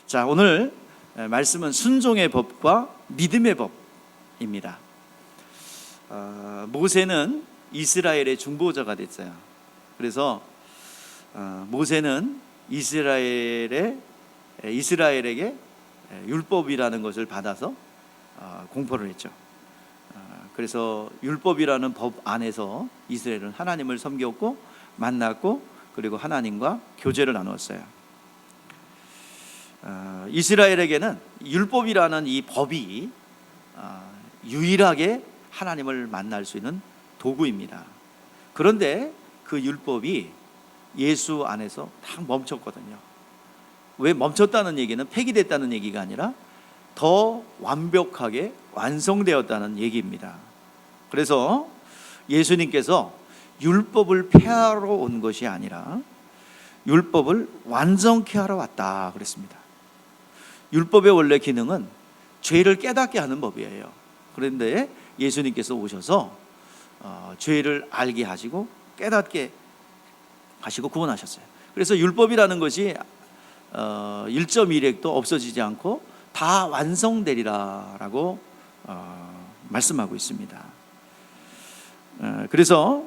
자, 오늘 말씀은 순종의 법과 믿음의 법입니다. 모세는 이스라엘의 중보자가 됐어요. 그래서 모세는 이스라엘에게 율법이라는 것을 받아서 공포를 했죠. 그래서 율법이라는 법 안에서 이스라엘은 하나님을 섬겼고 만났고, 그리고 하나님과 교제를 나누었어요. 이스라엘에게는 율법이라는 이 법이 유일하게 하나님을 만날 수 있는 도구입니다. 그런데 그 율법이 예수 안에서 딱 멈췄거든요. 왜 멈췄다는 얘기는 폐기됐다는 얘기가 아니라 더 완벽하게 완성되었다는 얘기입니다. 그래서 예수님께서 율법을 폐하러 온 것이 아니라 율법을 완성케 하러 왔다 그랬습니다. 율법의 원래 기능은 죄를 깨닫게 하는 법이에요. 그런데 예수님께서 오셔서 죄를 알게 하시고 깨닫게 하시고 구원하셨어요. 그래서 율법이라는 것이 1.1획도 없어지지 않고 다 완성되리라라고 말씀하고 있습니다. 그래서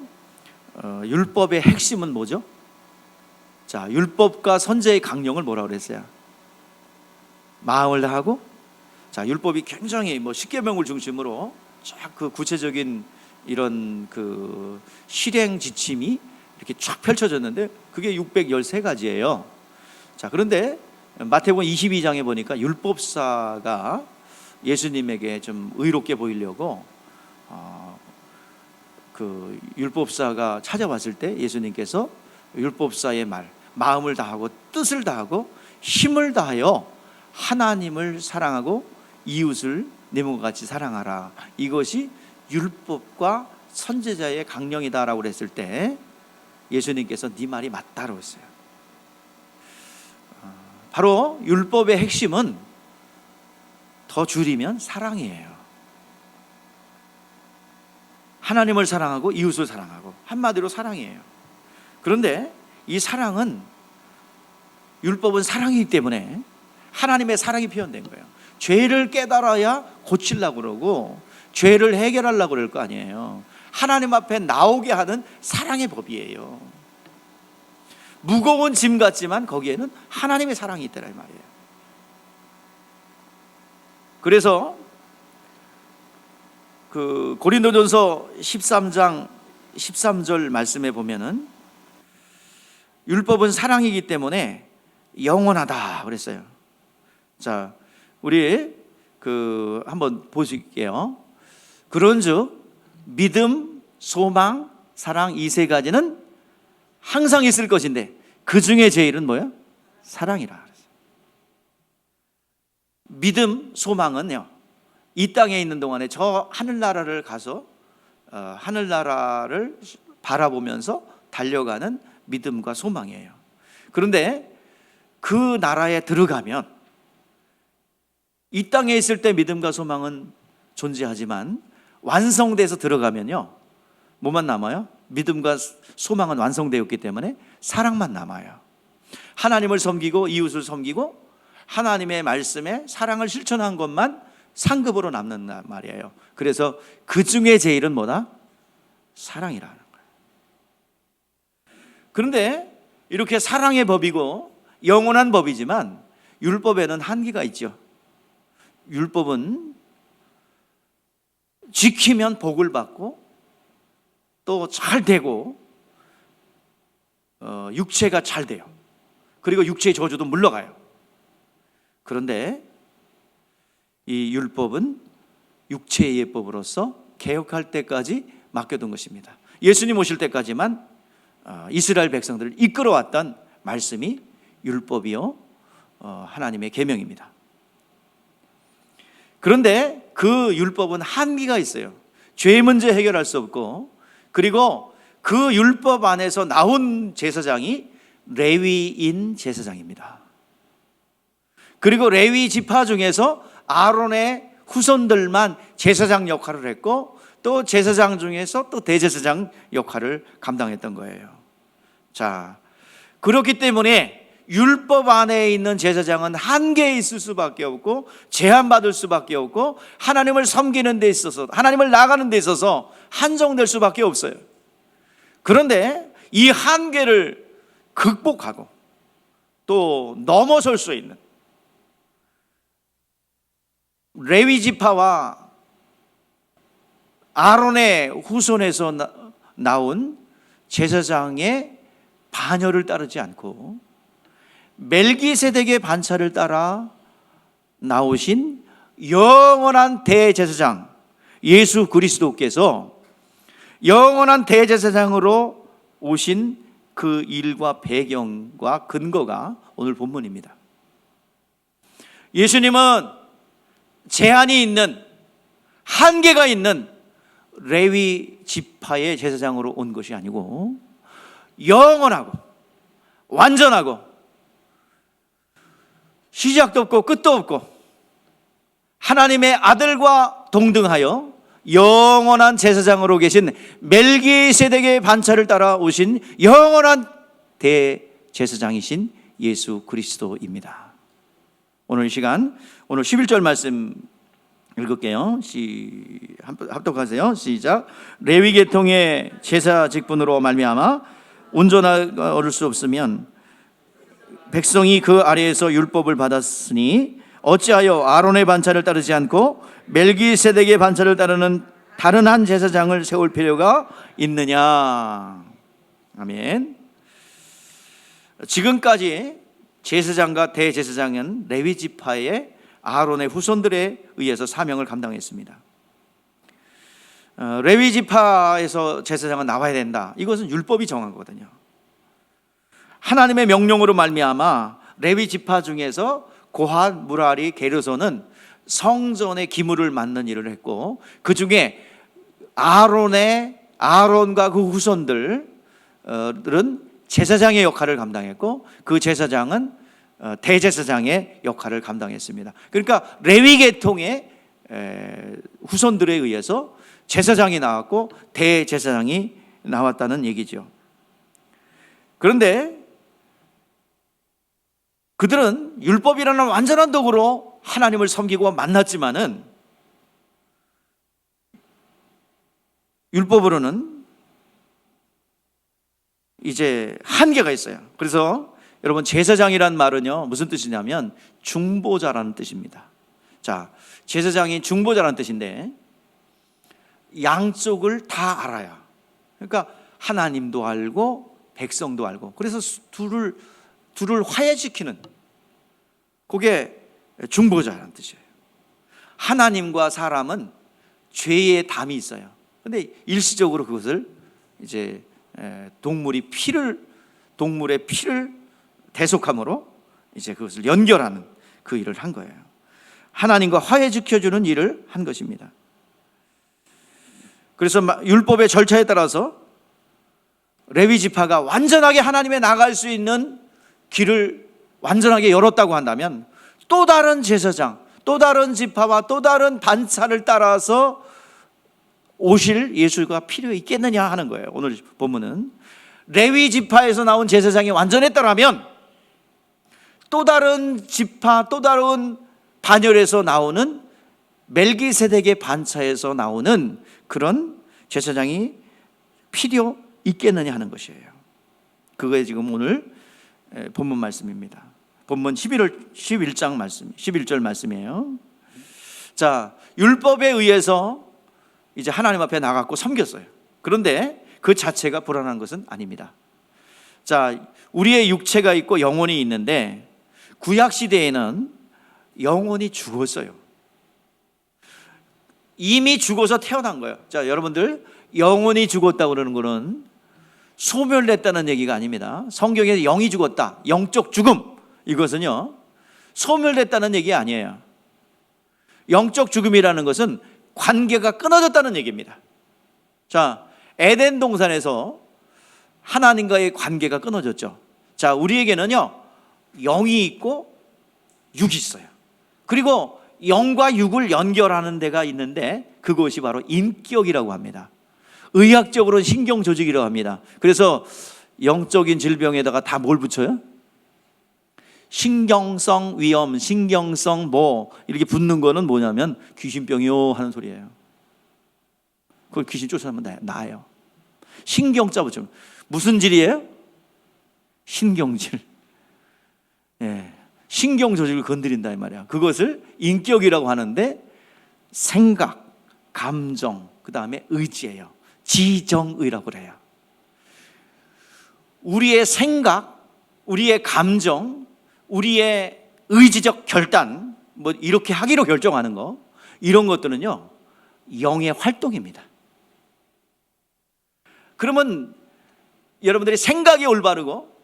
율법의 핵심은 뭐죠? 자, 율법과 선제의 강령을 뭐라고 그랬어요? 마음을 다하고. 자, 율법이 굉장히 십계명을 중심으로 쫙 그 구체적인 이런 그 실행 지침이 이렇게 쫙 펼쳐졌는데 그게 613가지예요. 자, 그런데 마태복음 22장에 보니까 율법사가 예수님에게 좀 의롭게 보이려고 그 율법사가 찾아왔을 때 예수님께서 율법사의 말, 마음을 다하고 뜻을 다하고 힘을 다하여 하나님을 사랑하고 이웃을 내 몸과 같이 사랑하라, 이것이 율법과 선지자의 강령이다라고 그랬을 때 예수님께서 네 말이 맞다고 했어요. 바로 율법의 핵심은 더 줄이면 사랑이에요. 하나님을 사랑하고 이웃을 사랑하고, 한마디로 사랑이에요. 그런데 이 사랑은, 율법은 사랑이기 때문에 하나님의 사랑이 표현된 거예요. 죄를 깨달아야 고치려고 그러고 죄를 해결하려고 그럴 거 아니에요. 하나님 앞에 나오게 하는 사랑의 법이에요. 무거운 짐 같지만 거기에는 하나님의 사랑이 있다는 말이에요. 그래서 그 고린도전서 13장 13절 말씀에 보면은 율법은 사랑이기 때문에 영원하다 그랬어요. 자, 우리 한번 보실게요. 그런즉 믿음, 소망, 사랑, 이 세 가지는 항상 있을 것인데 그 중에 제일은 뭐예요? 사랑이라. 믿음, 소망은요, 이 땅에 있는 동안에 저 하늘나라를 가서 하늘나라를 바라보면서 달려가는 믿음과 소망이에요. 그런데 그 나라에 들어가면, 이 땅에 있을 때 믿음과 소망은 존재하지만 완성돼서 들어가면요, 뭐만 남아요? 믿음과 소망은 완성되었기 때문에 사랑만 남아요. 하나님을 섬기고 이웃을 섬기고 하나님의 말씀에 사랑을 실천한 것만 상급으로 남는 말이에요. 그래서 그 중에 제일은 뭐다? 사랑이라는 거예요. 그런데 이렇게 사랑의 법이고 영원한 법이지만 율법에는 한계가 있죠. 율법은 지키면 복을 받고 또 잘 되고 육체가 잘 돼요. 그리고 육체의 저주도 물러가요. 그런데 이 율법은 육체의 예법으로서 개혁할 때까지 맡겨둔 것입니다. 예수님 오실 때까지만 이스라엘 백성들을 이끌어왔던 말씀이 율법이요 하나님의 계명입니다. 그런데 그 율법은 한계가 있어요. 죄 문제 해결할 수 없고, 그리고 그 율법 안에서 나온 제사장이 레위인 제사장입니다. 그리고 레위 지파 중에서 아론의 후손들만 제사장 역할을 했고, 또 제사장 중에서 또 대제사장 역할을 감당했던 거예요. 자, 그렇기 때문에 율법 안에 있는 제사장은 한계에 있을 수밖에 없고 제한받을 수밖에 없고 하나님을 섬기는 데 있어서, 하나님을 나가는 데 있어서 한정될 수밖에 없어요. 그런데 이 한계를 극복하고 또 넘어설 수 있는 레위 지파와 아론의 후손에서 나온 제사장의 반열을 따르지 않고 멜기세덱의 반차를 따라 나오신 영원한 대제사장 예수 그리스도께서 영원한 대제사장으로 오신 그 일과 배경과 근거가 오늘 본문입니다. 예수님은 제한이 있는, 한계가 있는 레위 지파의 제사장으로 온 것이 아니고 영원하고 완전하고 시작도 없고 끝도 없고 하나님의 아들과 동등하여 영원한 제사장으로 계신 멜기세덱의 반차를 따라 오신 영원한 대제사장이신 예수 그리스도입니다. 오늘 이 시간, 오늘 11절 말씀 읽을게요. 합독하세요. 시작. 레위 계통의 제사 직분으로 말미암아 온전하게 얻을 수 없으면 백성이 그 아래에서 율법을 받았으니 어찌하여 아론의 반차를 따르지 않고 멜기세덱의 반차를 따르는 다른 한 제사장을 세울 필요가 있느냐. 아멘. 지금까지 제사장과 대제사장은 레위 지파의 아론의 후손들에 의해서 사명을 감당했습니다. 레위 지파에서 제사장은 나와야 된다. 이것은 율법이 정한 거거든요. 하나님의 명령으로 말미암아 레위 지파 중에서 고핫, 무라리, 게르손은 성전의 기물을 맡는 일을 했고 그 중에 아론과 그 후손들은 제사장의 역할을 감당했고 그 제사장은 대제사장의 역할을 감당했습니다. 그러니까 레위 계통의 후손들에 의해서 제사장이 나왔고 대제사장이 나왔다는 얘기죠. 그런데 그들은 율법이라는 완전한 도구로 하나님을 섬기고 만났지만은 율법으로는 이제 한계가 있어요. 그래서 여러분 제사장이란 말은요 무슨 뜻이냐면 중보자라는 뜻입니다. 자, 제사장이 중보자라는 뜻인데 양쪽을 다 알아야, 그러니까 하나님도 알고 백성도 알고, 그래서 둘을 화해시키는, 그게 중보자라는 뜻이에요. 하나님과 사람은 죄의 담이 있어요. 근데 일시적으로 그것을 이제 동물의 피를 대속함으로 이제 그것을 연결하는 그 일을 한 거예요. 하나님과 화해시켜주는 일을 한 것입니다. 그래서 율법의 절차에 따라서 레위 지파가 완전하게 하나님에 나갈 수 있는 길을 완전하게 열었다고 한다면 또 다른 제사장, 또 다른 지파와 또 다른 반차를 따라서 오실 예수가 필요 있겠느냐 하는 거예요. 오늘 본문은 레위 지파에서 나온 제사장이 완전했더라면 또 다른 지파, 또 다른 반열에서 나오는 멜기세덱의 반차에서 나오는 그런 제사장이 필요 있겠느냐 하는 것이에요. 그거에 지금 오늘 본문 말씀입니다. 본문 11장 말씀, 11절 말씀이에요. 자, 율법에 의해서 이제 하나님 앞에 나갔고 섬겼어요. 그런데 그 자체가 불안한 것은 아닙니다. 자, 우리의 육체가 있고 영혼이 있는데 구약 시대에는 영혼이 죽었어요. 이미 죽어서 태어난 거예요. 자, 여러분들 영혼이 죽었다고 그러는 거는 소멸됐다는 얘기가 아닙니다. 성경에서 영이 죽었다, 영적 죽음, 이것은요 소멸됐다는 얘기 아니에요. 영적 죽음이라는 것은 관계가 끊어졌다는 얘기입니다. 자, 에덴 동산에서 하나님과의 관계가 끊어졌죠. 자, 우리에게는요 영이 있고 육이 있어요. 그리고 영과 육을 연결하는 데가 있는데 그것이 바로 인격이라고 합니다. 의학적으로는 신경 조직이라고 합니다. 그래서 영적인 질병에다가 다 뭘 붙여요? 신경성 위험, 신경성 뭐 이렇게 붙는 거는 뭐냐면 귀신병이요 하는 소리예요. 그걸 귀신 쫓아내면 나아요. 신경자 붙이면 무슨 질이에요? 신경질. 예, 신경 조직을 건드린다 이 말이야. 그것을 인격이라고 하는데 생각, 감정, 그 다음에 의지예요. 지정의라고 그래요. 우리의 생각, 우리의 감정, 우리의 의지적 결단, 뭐 이렇게 하기로 결정하는 거, 이런 것들은요 영의 활동입니다. 그러면 여러분들이 생각이 올바르고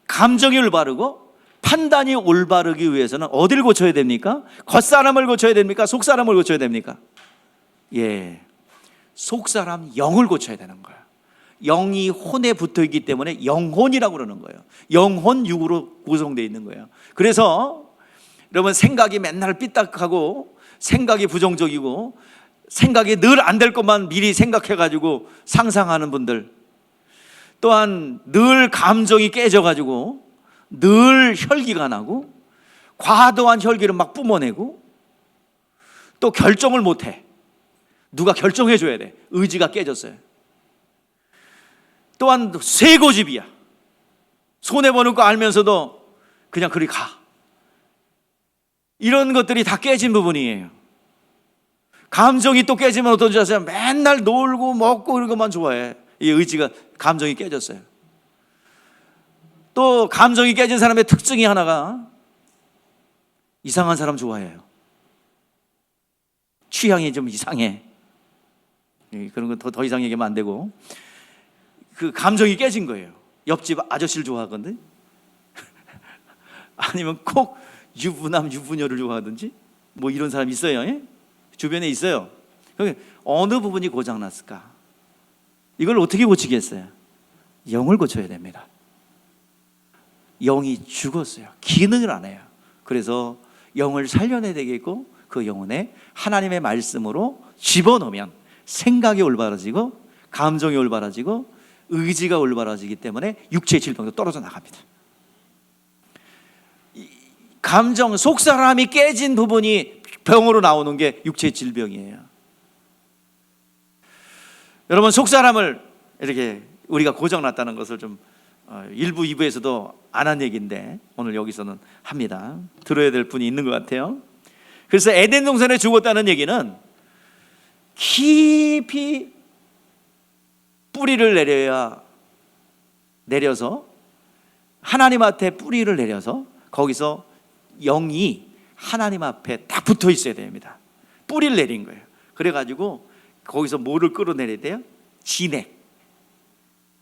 감정이 올바르고 판단이 올바르기 위해서는 어디를 고쳐야 됩니까? 겉사람을 고쳐야 됩니까? 속사람을 고쳐야 됩니까? 예, 속사람 영을 고쳐야 되는 거예요. 영이 혼에 붙어 있기 때문에 영혼이라고 그러는 거예요. 영혼 육으로 구성되어 있는 거예요. 그래서 여러분 생각이 맨날 삐딱하고 생각이 부정적이고 생각이 늘 안 될 것만 미리 생각해가지고 상상하는 분들, 또한 늘 감정이 깨져가지고 늘 혈기가 나고 과도한 혈기를 막 뿜어내고 또 결정을 못해. 누가 결정해 줘야 돼. 의지가 깨졌어요. 또한 쇠고집이야. 손해보는 거 알면서도 그냥 그리 가. 이런 것들이 다 깨진 부분이에요. 감정이 또 깨지면 어떤지 아세요? 맨날 놀고 먹고 이런 것만 좋아해. 이 의지가, 감정이 깨졌어요. 또 감정이 깨진 사람의 특징이 하나가 이상한 사람 좋아해요. 취향이 좀 이상해. 그런 거 더 이상 얘기하면 안 되고, 그 감정이 깨진 거예요. 옆집 아저씨를 좋아하거든. 아니면 꼭 유부남 유부녀를 좋아하든지 뭐 이런 사람이 있어요. 예? 주변에 있어요. 어느 부분이 고장났을까? 이걸 어떻게 고치겠어요? 영을 고쳐야 됩니다. 영이 죽었어요. 기능을 안 해요. 그래서 영을 살려내야 되겠고, 그 영혼에 하나님의 말씀으로 집어넣으면 생각이 올바라지고 감정이 올바라지고 의지가 올바라지기 때문에 육체의 질병도 떨어져 나갑니다. 감정, 속사람이 깨진 부분이 병으로 나오는 게 육체의 질병이에요. 여러분, 속사람을 이렇게 우리가 고장났다는 것을 좀 1부, 2부에서도 안 한 얘기인데 오늘 여기서는 합니다. 들어야 될 분이 있는 것 같아요. 그래서 에덴 동산에 죽었다는 얘기는 깊이 뿌리를 내려서 하나님 앞에 뿌리를 내려서 거기서 영이 하나님 앞에 딱 붙어 있어야 됩니다. 뿌리를 내린 거예요. 그래가지고 거기서 뭐를 끌어내려야 돼요? 진액.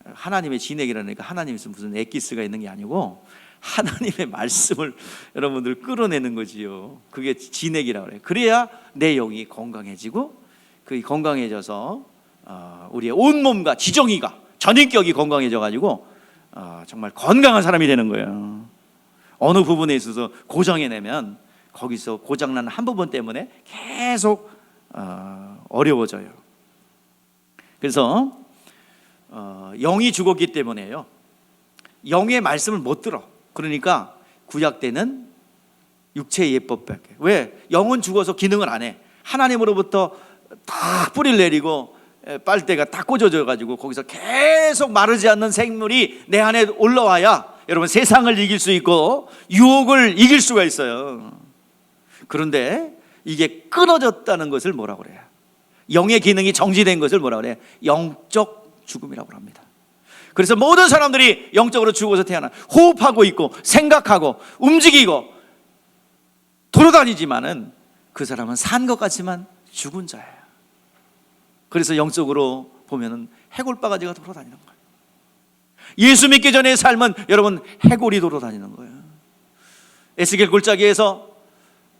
하나님의 진액이라니까 하나님에서 무슨 엑기스가 있는 게 아니고 하나님의 말씀을 여러분들 끌어내는 거지요. 그게 진액이라고 그래요. 그래야 내 영이 건강해지고, 그 건강해져서 우리의 온몸과 지정이가, 전인격이 건강해져가지고 정말 건강한 사람이 되는 거예요. 어느 부분에 있어서 고장해내면 거기서 고장난 한 부분 때문에 계속 어려워져요. 그래서 영이 죽었기 때문에요, 영의 말씀을 못 들어. 그러니까 구약 때는 육체의 예법밖에. 왜? 영은 죽어서 기능을 안 해. 하나님으로부터 딱 뿌리를 내리고 빨대가 딱 꽂아져 가지고 거기서 계속 마르지 않는 생물이 내 안에 올라와야 여러분 세상을 이길 수 있고 유혹을 이길 수가 있어요. 그런데 이게 끊어졌다는 것을 뭐라고 그래요? 영의 기능이 정지된 것을 뭐라고 그래요? 영적 죽음이라고 합니다. 그래서 모든 사람들이 영적으로 죽어서 태어나 호흡하고 있고 생각하고 움직이고 돌아다니지만은 그 사람은 산 것 같지만 죽은 자예요. 그래서 영적으로 보면은 해골바가지가 돌아다니는 거예요. 예수 믿기 전의 삶은 여러분 해골이 돌아다니는 거예요. 에스겔 골짜기에서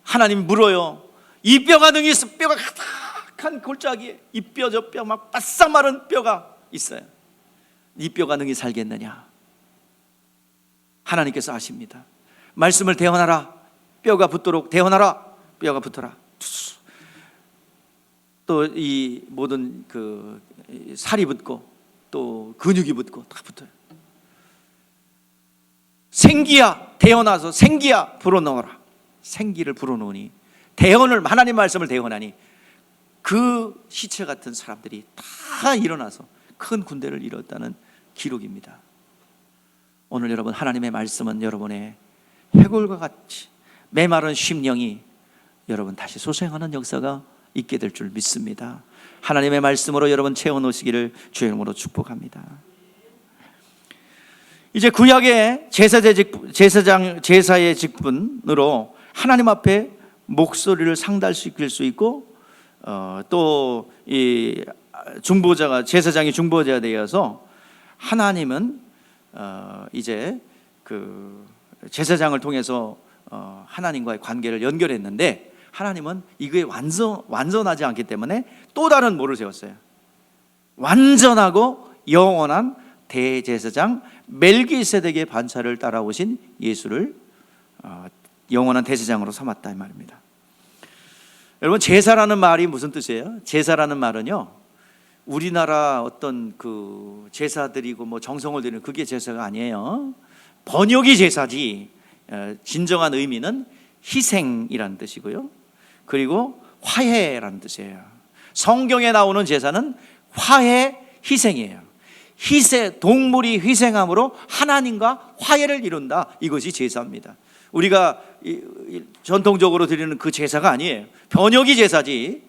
하나님 물어요. 이 뼈가 능히 있어. 뼈가 가득한 골짜기에 이 뼈 저 뼈 막 바싹 마른 뼈가 있어요. 이 뼈가 능히 살겠느냐? 하나님께서 아십니다. 말씀을 대언하라. 뼈가 붙도록 대언하라. 뼈가 붙어라. 또 이 모든 그 살이 붙고 또 근육이 붙고 다 붙어요. 생기야 대언하소 생기야 불어넣어라. 생기를 불어넣으니 대언을 하나님 말씀을 대언하니 그 시체 같은 사람들이 다 일어나서 큰 군대를 이뤘다는 기록입니다. 오늘 여러분 하나님의 말씀은 여러분의 해골과 같이 메마른 심령이 여러분 다시 소생하는 역사가 있게 될 줄 믿습니다. 하나님의 말씀으로 여러분 채워놓으시기를 주의 이름으로 축복합니다. 이제 구약의 제사의 직분으로 하나님 앞에 목소리를 상달시킬 수 있고 또 이 중보자가 제사장이 중보자가 되어서 하나님은 이제 그 제사장을 통해서 하나님과의 관계를 연결했는데 하나님은 이게 완전하지 않기 때문에 또 다른 뭐를 세웠어요? 완전하고 영원한 대제사장 멜기세덱의 반차를 따라오신 예수를 영원한 대제사장으로 삼았다 이 말입니다. 여러분 제사라는 말이 무슨 뜻이에요? 제사라는 말은요 우리나라 어떤 그 제사드리고 뭐 정성을 드리는 그게 제사가 아니에요. 번역이 제사지 진정한 의미는 희생이라는 뜻이고요. 그리고 화해라는 뜻이에요. 성경에 나오는 제사는 화해 희생이에요. 동물이 희생함으로 하나님과 화해를 이룬다. 이것이 제사입니다. 우리가 전통적으로 드리는 그 제사가 아니에요. 번역이 제사지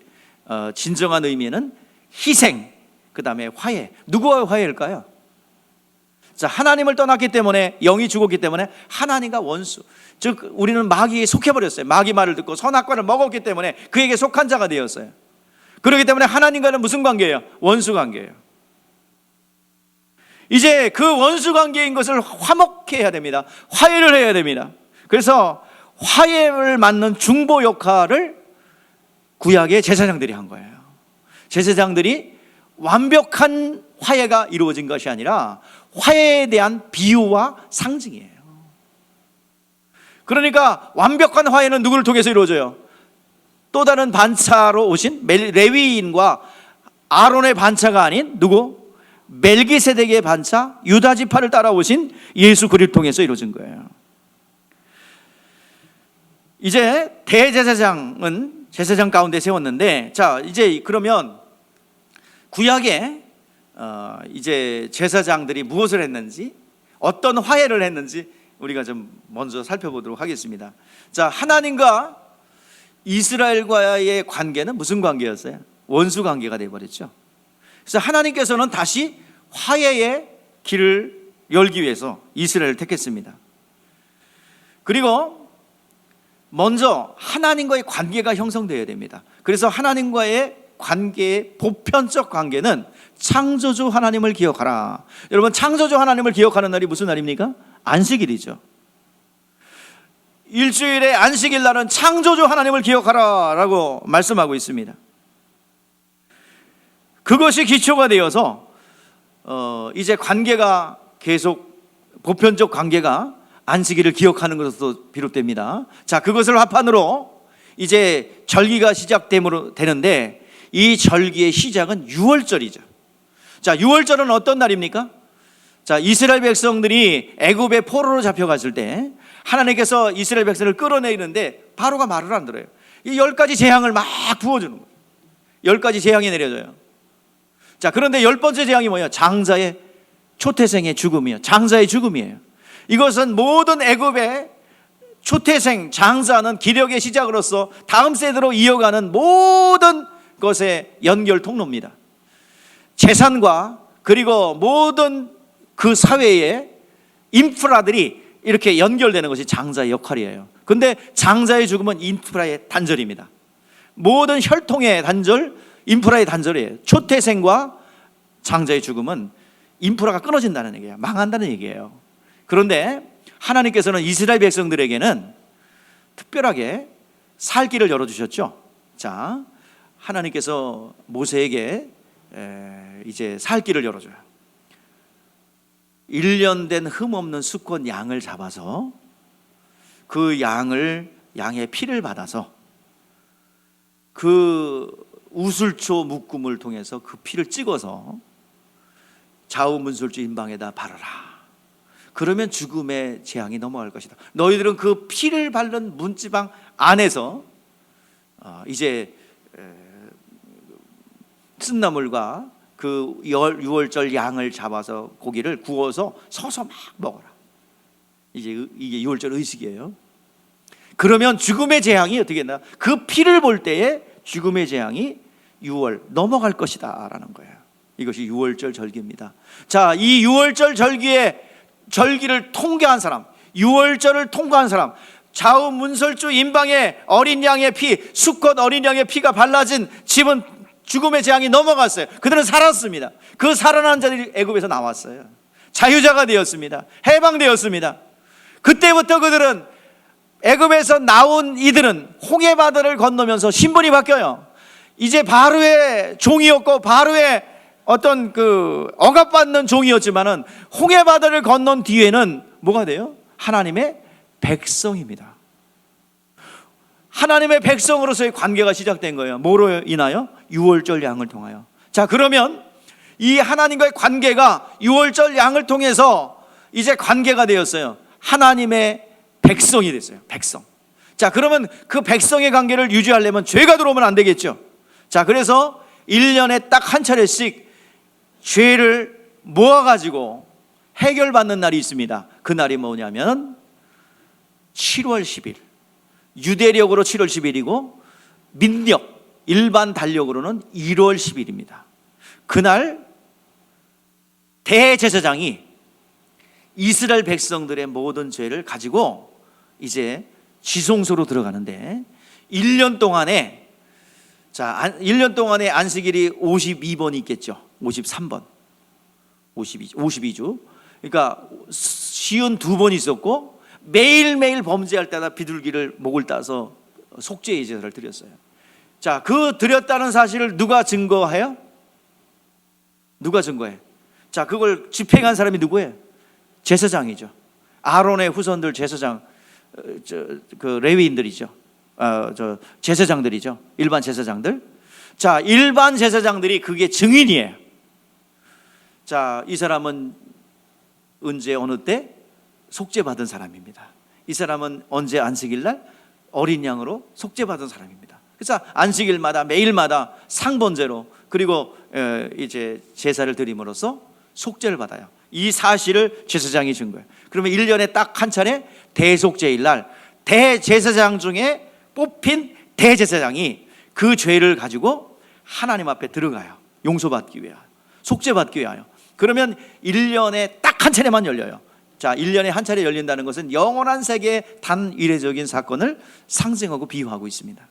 진정한 의미는 희생, 그 다음에 화해. 누구와 화해일까요? 자, 하나님을 떠났기 때문에, 영이 죽었기 때문에 하나님과 원수, 즉 우리는 마귀에 속해버렸어요. 마귀 말을 듣고 선악과를 먹었기 때문에 그에게 속한 자가 되었어요. 그렇기 때문에 하나님과는 무슨 관계예요? 원수 관계예요. 이제 그 원수 관계인 것을 화목해야 됩니다. 화해를 해야 됩니다. 그래서 화해를 맡는 중보 역할을 구약의 제사장들이 한 거예요. 제사장들이 완벽한 화해가 이루어진 것이 아니라 화해에 대한 비유와 상징이에요. 그러니까 완벽한 화해는 누구를 통해서 이루어져요? 또 다른 반차로 오신 레위인과 아론의 반차가 아닌 누구? 멜기세덱의 반차, 유다 지파를 따라오신 예수 그리스도를 통해서 이루어진 거예요. 이제 대제사장은 제사장 가운데 세웠는데, 자 이제 그러면 구약에 이제 제사장들이 무엇을 했는지, 어떤 화해를 했는지 우리가 좀 먼저 살펴보도록 하겠습니다. 자, 하나님과 이스라엘과의 관계는 무슨 관계였어요? 원수 관계가 되어버렸죠. 그래서 하나님께서는 다시 화해의 길을 열기 위해서 이스라엘을 택했습니다. 그리고 먼저 하나님과의 관계가 형성되어야 됩니다. 그래서 하나님과의 관계의 보편적 관계는 창조주 하나님을 기억하라. 여러분, 창조주 하나님을 기억하는 날이 무슨 날입니까? 안식일이죠. 일주일의 안식일 날은 창조주 하나님을 기억하라 라고 말씀하고 있습니다. 그것이 기초가 되어서 이제 관계가 계속 보편적 관계가 안식일을 기억하는 것으로 비롯됩니다. 자, 그것을 합판으로 이제 절기가 되는데 이 절기의 시작은 유월절이죠. 자, 유월절은 어떤 날입니까? 자, 이스라엘 백성들이 애굽의 포로로 잡혀갔을 때 하나님께서 이스라엘 백성을 끌어내리는데 바로가 말을 안 들어요. 이 10가지 재앙을 막 부어주는 거예요. 10가지 재앙이 내려져요. 자, 그런데 10번째 재앙이 뭐예요? 장자의 초태생의 죽음이에요. 장자의 죽음이에요. 이것은 모든 애굽의 초태생 장자는 기력의 시작으로서 다음 세대로 이어가는 모든 것의 연결 통로입니다. 재산과 그리고 모든 그 사회의 인프라들이 이렇게 연결되는 것이 장자의 역할이에요. 그런데 장자의 죽음은 인프라의 단절입니다. 모든 혈통의 단절, 인프라의 단절이에요. 초태생과 장자의 죽음은 인프라가 끊어진다는 얘기예요. 망한다는 얘기예요. 그런데 하나님께서는 이스라엘 백성들에게는 특별하게 살 길을 열어주셨죠. 자, 하나님께서 모세에게 이제 살 길을 열어줘요. 1년 된 흠없는 수컷 양을 잡아서 그 양의 피를 받아서 그 우슬초 묶음을 통해서 그 피를 찍어서 좌우문술주 인방에다 바르라. 그러면 죽음의 재앙이 넘어갈 것이다. 너희들은 그 피를 바른 문지방 안에서 이제 쓴나물과 그 유월절 양을 잡아서 고기를 구워서 서서 막 먹어라. 이게 유월절 의식이에요. 그러면 죽음의 재앙이 어떻게 했나? 그 피를 볼 때에 죽음의 재앙이 6월 넘어갈 것이다 라는 거예요. 이것이 유월절 절기입니다. 자, 이 유월절 절기를 통과한 사람, 유월절을 통과한 사람, 좌우 문설주 임방에 어린 양의 피, 수컷 어린 양의 피가 발라진 집은 죽음의 재앙이 넘어갔어요. 그들은 살았습니다. 그 살아난 자들이 애굽에서 나왔어요. 자유자가 되었습니다. 해방되었습니다. 그때부터 그들은, 애굽에서 나온 이들은 홍해바다를 건너면서 신분이 바뀌어요. 이제 바로의 종이었고 바로의 어떤 그 억압받는 종이었지만은 홍해바다를 건넌 뒤에는 뭐가 돼요? 하나님의 백성입니다. 하나님의 백성으로서의 관계가 시작된 거예요. 뭐로 인하여? 유월절 양을 통하여. 자, 그러면 이 하나님과의 관계가 유월절 양을 통해서 이제 관계가 되었어요. 하나님의 백성이 됐어요. 백성. 자, 그러면 그 백성의 관계를 유지하려면 죄가 들어오면 안 되겠죠. 자, 그래서 1년에 딱 한 차례씩 죄를 모아가지고 해결받는 날이 있습니다. 그 날이 뭐냐면 7월 10일. 유대력으로 7월 10일이고 민력, 일반 달력으로는 1월 10일입니다. 그날 대제사장이 이스라엘 백성들의 모든 죄를 가지고 이제 지성소로 들어가는데 1년 동안에, 자, 1년 동안에 안식일이 52번이 있겠죠. 53번. 52주. 그러니까 쉬운 2번 있었고 매일매일 범죄할 때마다 비둘기를 목을 따서 속죄의 제사를 드렸어요. 자, 그 드렸다는 사실을 누가 증거해요? 누가 증거해? 자, 그걸 집행한 사람이 누구예요? 제사장이죠. 아론의 후손들 제사장, 그 레위인들이죠. 제사장들이죠. 일반 제사장들. 자, 일반 제사장들이 그게 증인이에요. 자, 이 사람은 언제 어느 때 속죄받은 사람입니다. 이 사람은 언제 안식일날 어린 양으로 속죄받은 사람입니다. 그래서 안식일마다 매일마다 상번제로 그리고 이제 제사를 드림으로써 속죄를 받아요. 이 사실을 제사장이 준 거예요. 그러면 1년에 딱 한 차례 대속죄일 날 대제사장 중에 뽑힌 대제사장이 그 죄를 가지고 하나님 앞에 들어가요. 용서받기 위하여, 속죄받기 위하여. 그러면 1년에 딱 한 차례만 열려요. 자, 1년에 한 차례 열린다는 것은 영원한 세계의 단이례적인 사건을 상징하고 비유하고 있습니다.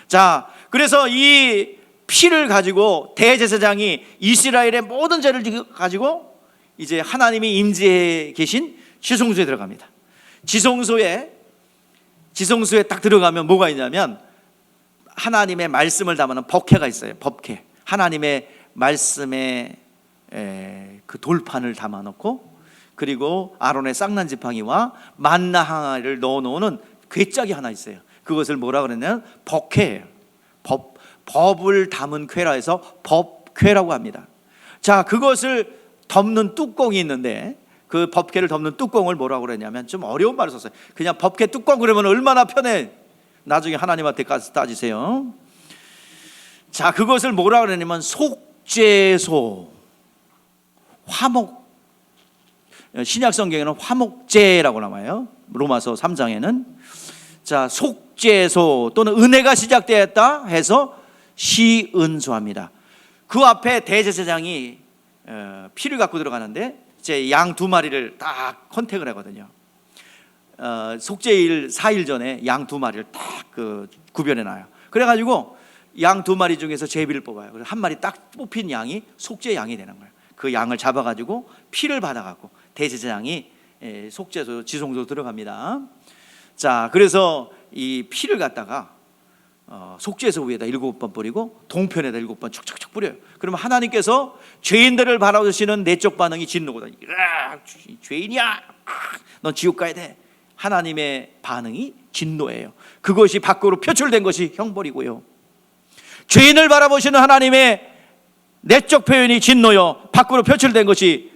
자, 그래서 이 피를 가지고 대제사장이 이스라엘의 모든 죄를 가지고 이제 하나님이 임재해 계신 지성소에 들어갑니다. 지성소에 딱 들어가면 뭐가 있냐면 하나님의 말씀을 담아놓은 법궤가 있어요. 법궤. 하나님의 말씀의 그 돌판을 담아놓고 그리고 아론의 쌍난 지팡이와 만나 항아리를 넣어놓는 궤짝이 하나 있어요. 그것을 뭐라 그러냐면 법궤예요. 법을 담은 궤라 해서 법궤라고 합니다. 자, 그것을 덮는 뚜껑이 있는데 그 법궤를 덮는 뚜껑을 뭐라고 그러냐면 좀 어려운 말을 썼어요. 그냥 법궤 뚜껑 그러면 얼마나 편해. 나중에 하나님한테 가서 따지세요. 자, 그것을 뭐라 그러냐면 속죄소, 화목, 신약 성경에는 화목제라고 나와요. 로마서 3장에는. 자, 속죄소 또는 은혜가 시작되었다 해서 시은소합니다. 그 앞에 대제사장이 피를 갖고 들어가는데 이제 양 2마리를 딱 컨택을 하거든요. 속죄일 4일 전에 양 2마리를 딱 그 구별해 놔요. 그래가지고 양 2마리 중에서 제비를 뽑아요. 그래서 한 마리 딱 뽑힌 양이 속죄 양이 되는 거예요. 그 양을 잡아가지고 피를 받아갖고 대제사장이 속죄소 지성소 들어갑니다. 자, 그래서 이 피를 갖다가 속죄소 위에다 7번 뿌리고 동편에다 7번 촉촉촉 뿌려요. 그러면 하나님께서 죄인들을 바라보시는 내적 반응이 진노거다. 죄인이야, 넌 지옥 가야 돼. 하나님의 반응이 진노예요. 그것이 밖으로 표출된 것이 형벌이고요. 죄인을 바라보시는 하나님의 내적 표현이 진노요, 밖으로 표출된 것이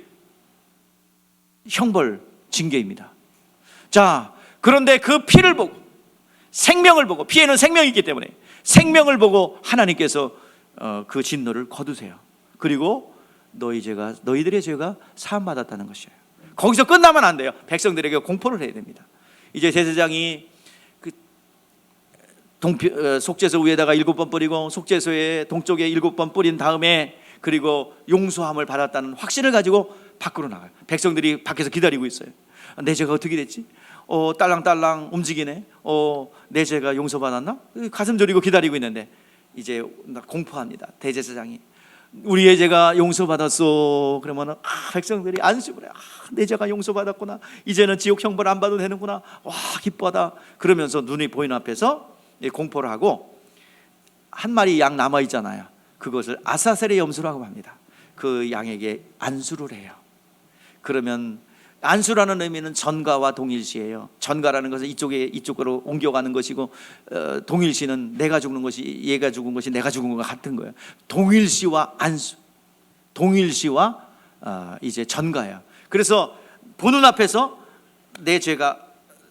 형벌, 징계입니다. 자, 그런데 그 피를 보고, 생명을 보고, 피에는 생명이 있기 때문에 생명을 보고 하나님께서 그 진노를 거두세요. 그리고 너희들의 죄가 사함받았다는 것이에요. 거기서 끝나면 안 돼요. 백성들에게 공포를 해야 됩니다. 이제 제사장이 그 속죄소 위에다가 7번 뿌리고 속죄소의 동쪽에 7번 뿌린 다음에, 그리고 용서함을 받았다는 확신을 가지고 밖으로 나가요. 백성들이 밖에서 기다리고 있어요. 내 죄가 어떻게 됐지? 딸랑딸랑 움직이네. 내 죄가 용서받았나? 가슴 졸이고 기다리고 있는데 이제 공포합니다. 대제사장이 우리의 죄가 용서받았어. 그러면 백성들이 안심을 해요. 내 죄가 용서받았구나. 이제는 지옥 형벌 안 받아도 되는구나. 와, 기뻐하다. 그러면서 눈이 보이는 앞에서 공포를 하고, 한 마리 양 남아 있잖아요. 그것을 아사셀의 염소라고 합니다. 그 양에게 안수를 해요. 그러면 안수라는 의미는 전가와 동일시예요. 전가라는 것은 이쪽으로 옮겨가는 것이고, 동일시는 내가 죽는 것이 얘가 죽은 것이 내가 죽은 것과 같은 거예요. 동일시와 안수, 동일시와 이제 전가야. 그래서 보는 앞에서 내 죄가,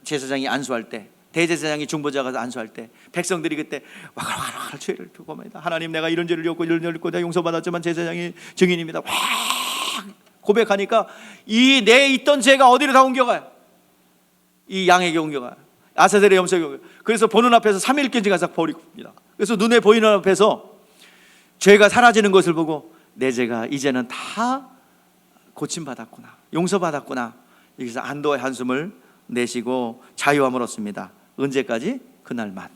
제사장이 안수할 때, 대제사장이 중보자가 안수할 때 백성들이 그때 와글와글 죄를 고백합니다. 하나님, 내가 이런 죄를 지었고 이런 죄를 지었고 내가 용서받았지만 제사장이 증인입니다. 와, 고백하니까 이 내 있던 죄가 어디로 다 옮겨가요? 이 양에게 옮겨가요. 아사셀의 염소에게 옮겨가요. 그래서 보는 앞에서 3일간지 가서 버립니다. 그래서 눈에 보이는 앞에서 죄가 사라지는 것을 보고 내 죄가 이제는 다 고침받았구나, 용서받았구나. 여기서 안도의 한숨을 내쉬고 자유함을 얻습니다. 언제까지? 그날만.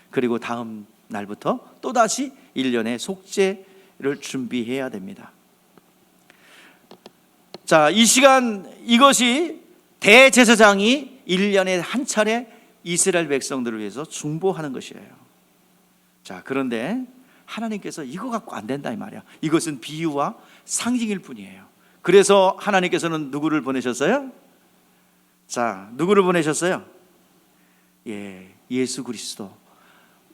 그리고 다음 날부터 또다시 1년의 속죄를 준비해야 됩니다. 자, 이 시간, 이것이 대제사장이 1년에 한 차례 이스라엘 백성들을 위해서 중보하는 것이에요. 자, 그런데 하나님께서 이거 갖고 안 된다 이 말이야. 이것은 비유와 상징일 뿐이에요. 그래서 하나님께서는 누구를 보내셨어요? 자, 누구를 보내셨어요? 예수 그리스도.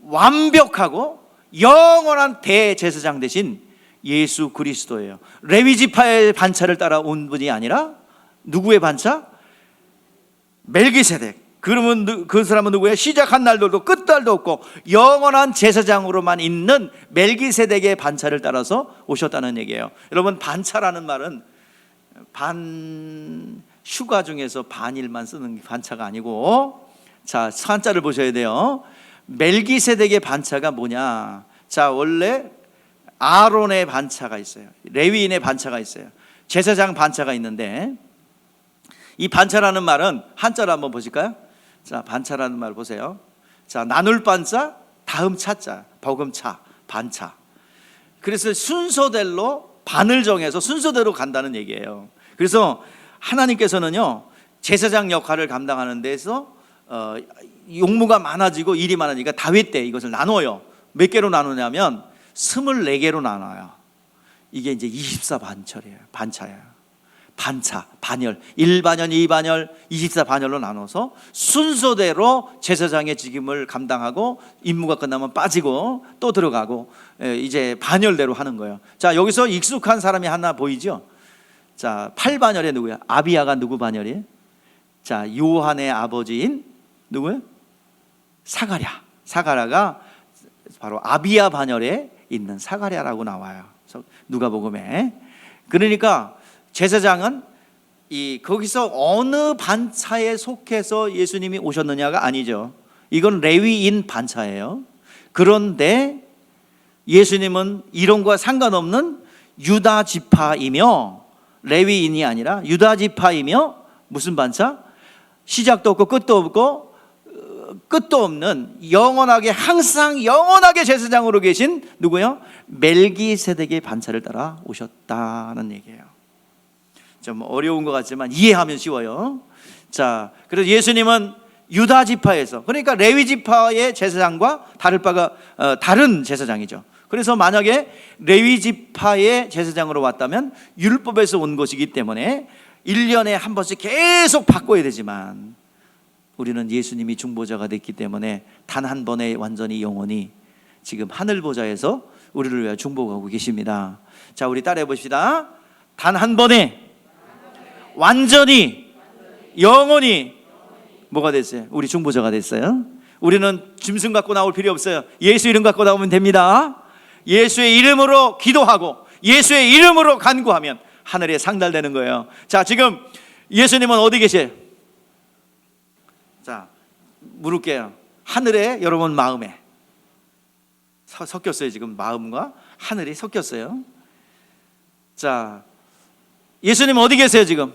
완벽하고 영원한 대제사장 되신 예수 그리스도예요. 레위 지파의 반차를 따라온 분이 아니라 누구의 반차? 멜기세덱. 그러면 그 사람은 누구예요? 시작한 날도 없고 끝날도 없고 영원한 제사장으로만 있는 멜기세덱의 반차를 따라서 오셨다는 얘기예요. 여러분, 반차라는 말은 휴가 중에서 반일만 쓰는 반차가 아니고, 자, 한자를 보셔야 돼요. 멜기세덱의 반차가 뭐냐? 자, 원래 아론의 반차가 있어요. 레위인의 반차가 있어요. 제사장 반차가 있는데, 이 반차라는 말은 한자로 한번 보실까요? 자, 반차라는 말 보세요. 자, 나눌 반차, 다음 차자, 버금차, 반차. 그래서 순서대로 반을 정해서 순서대로 간다는 얘기예요. 그래서 하나님께서는요, 제사장 역할을 감당하는 데서 용무가 많아지고 일이 많아지니까 다윗 때 이것을 나눠요. 몇 개로 나누냐면 24개로 나눠요. 이게 이제 24반철이에요. 반차예요. 반차, 반열, 1반열, 2반열, 24반열로 나눠서 순서대로 제사장의 직임을 감당하고 임무가 끝나면 빠지고 또 들어가고 이제 반열대로 하는 거예요. 자, 여기서 익숙한 사람이 하나 보이죠? 자, 8반열에 누구야? 아비야가 누구 반열이에요? 자, 요한의 아버지인 누구예요? 사가랴. 사가랴가 바로 아비야 반열에 있는 사가랴라고 나와요. 누가복음에. 그러니까 제사장은 거기서 어느 반차에 속해서 예수님이 오셨느냐가 아니죠. 이건 레위인 반차예요. 그런데 예수님은 이런 거와 상관없는 유다 지파이며, 레위인이 아니라 유다 지파이며, 무슨 반차? 시작도 없고 끝도 없고 끝도 없는 영원하게, 항상 영원하게 제사장으로 계신 누구요? 멜기세덱의 반차를 따라 오셨다는 얘기예요. 좀 어려운 것 같지만 이해하면 쉬워요. 자, 그래서 예수님은 유다 지파에서, 그러니까 레위 지파의 제사장과 다를 바가 다른 제사장이죠. 그래서 만약에 레위 지파의 제사장으로 왔다면 율법에서 온 것이기 때문에 1년에 한 번씩 계속 바꿔야 되지만, 우리는 예수님이 중보자가 됐기 때문에 단 한 번에 완전히 영원히 지금 하늘 보좌에서 우리를 위해 중보하고 계십니다. 자, 우리 따라해 봅시다. 단 한 번에 완전히 영원히 뭐가 됐어요? 우리 중보자가 됐어요. 우리는 짐승 갖고 나올 필요 없어요. 예수 이름 갖고 나오면 됩니다. 예수의 이름으로 기도하고 예수의 이름으로 간구하면 하늘에 상달되는 거예요. 자, 지금 예수님은 어디 계세요? 자, 물을게요. 하늘에 여러분 마음에 섞였어요. 지금 마음과 하늘이 섞였어요. 자, 예수님 어디 계세요 지금?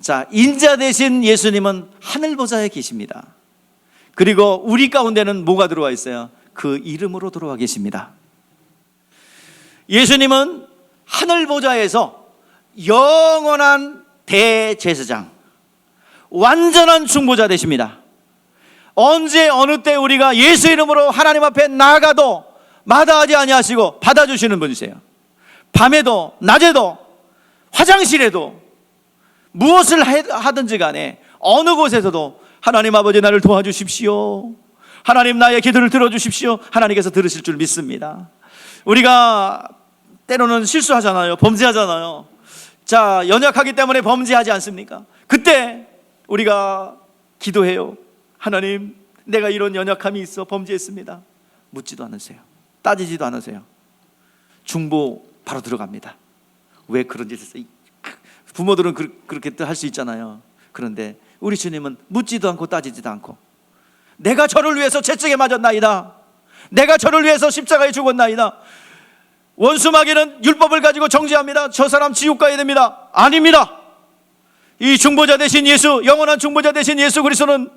자, 인자 되신 예수님은 하늘 보좌에 계십니다. 그리고 우리 가운데는 뭐가 들어와 있어요? 그 이름으로 들어와 계십니다. 예수님은 하늘 보좌에서 영원한 대제사장, 완전한 중보자 되십니다. 언제 어느 때 우리가 예수 이름으로 하나님 앞에 나아가도 마다하지 아니하시고 받아주시는 분이세요. 밤에도 낮에도 화장실에도 무엇을 하든지 간에 어느 곳에서도 하나님 아버지 나를 도와주십시오, 하나님 나의 기도를 들어주십시오, 하나님께서 들으실 줄 믿습니다. 우리가 때로는 실수하잖아요. 범죄하잖아요. 자, 연약하기 때문에 범죄하지 않습니까? 그때 우리가 기도해요. 하나님, 내가 이런 연약함이 있어 범죄했습니다. 묻지도 않으세요. 따지지도 않으세요. 중보 바로 들어갑니다. 왜 그런 짓을 했어요? 부모들은 그렇게 할 수 있잖아요. 그런데 우리 주님은 묻지도 않고 따지지도 않고, 내가 저를 위해서 채찍에 맞았나이다, 내가 저를 위해서 십자가에 죽었나이다. 원수 마귀는 율법을 가지고 정죄합니다. 저 사람 지옥 가야 됩니다. 아닙니다. 이 중보자 되신 예수, 영원한 중보자 되신 예수 그리스도는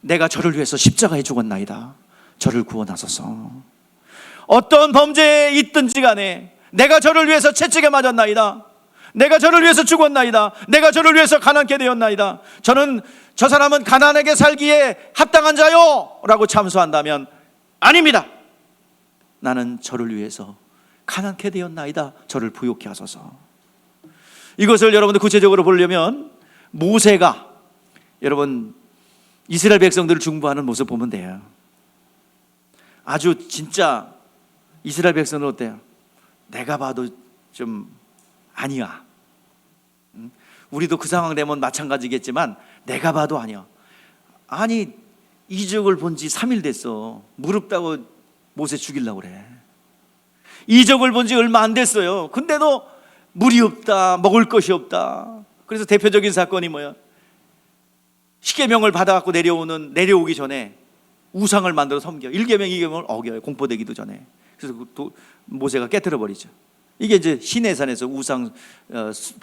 내가 저를 위해서 십자가에 죽었나이다, 저를 구원하소서. 어떤 범죄에 있든지 간에 내가 저를 위해서 채찍에 맞았나이다, 내가 저를 위해서 죽었나이다, 내가 저를 위해서 가난케 되었나이다, 저는 저 사람은 가난하게 살기에 합당한 자요 라고 참소한다면 아닙니다. 나는 저를 위해서 가난케 되었나이다, 저를 부욕케 하소서. 이것을 여러분들 구체적으로 보려면 모세가 여러분 이스라엘 백성들을 중보하는 모습 보면 돼요. 아주 진짜 이스라엘 백성은 어때요? 내가 봐도 좀 아니야. 우리도 그 상황 되면 마찬가지겠지만 내가 봐도 아니야. 아니, 이적을 본 지 3일 됐어. 무릎다고 모세 죽이려고 그래. 이적을 본 지 얼마 안 됐어요. 근데도 물이 없다, 먹을 것이 없다. 그래서 대표적인 사건이 뭐야? 십계명을 받아갖고 내려오기 전에 우상을 만들어 섬겨. 1계명, 2계명을 어겨요. 공포되기도 전에. 그래서 모세가 깨트려 버리죠. 이게 이제 시내산에서 우상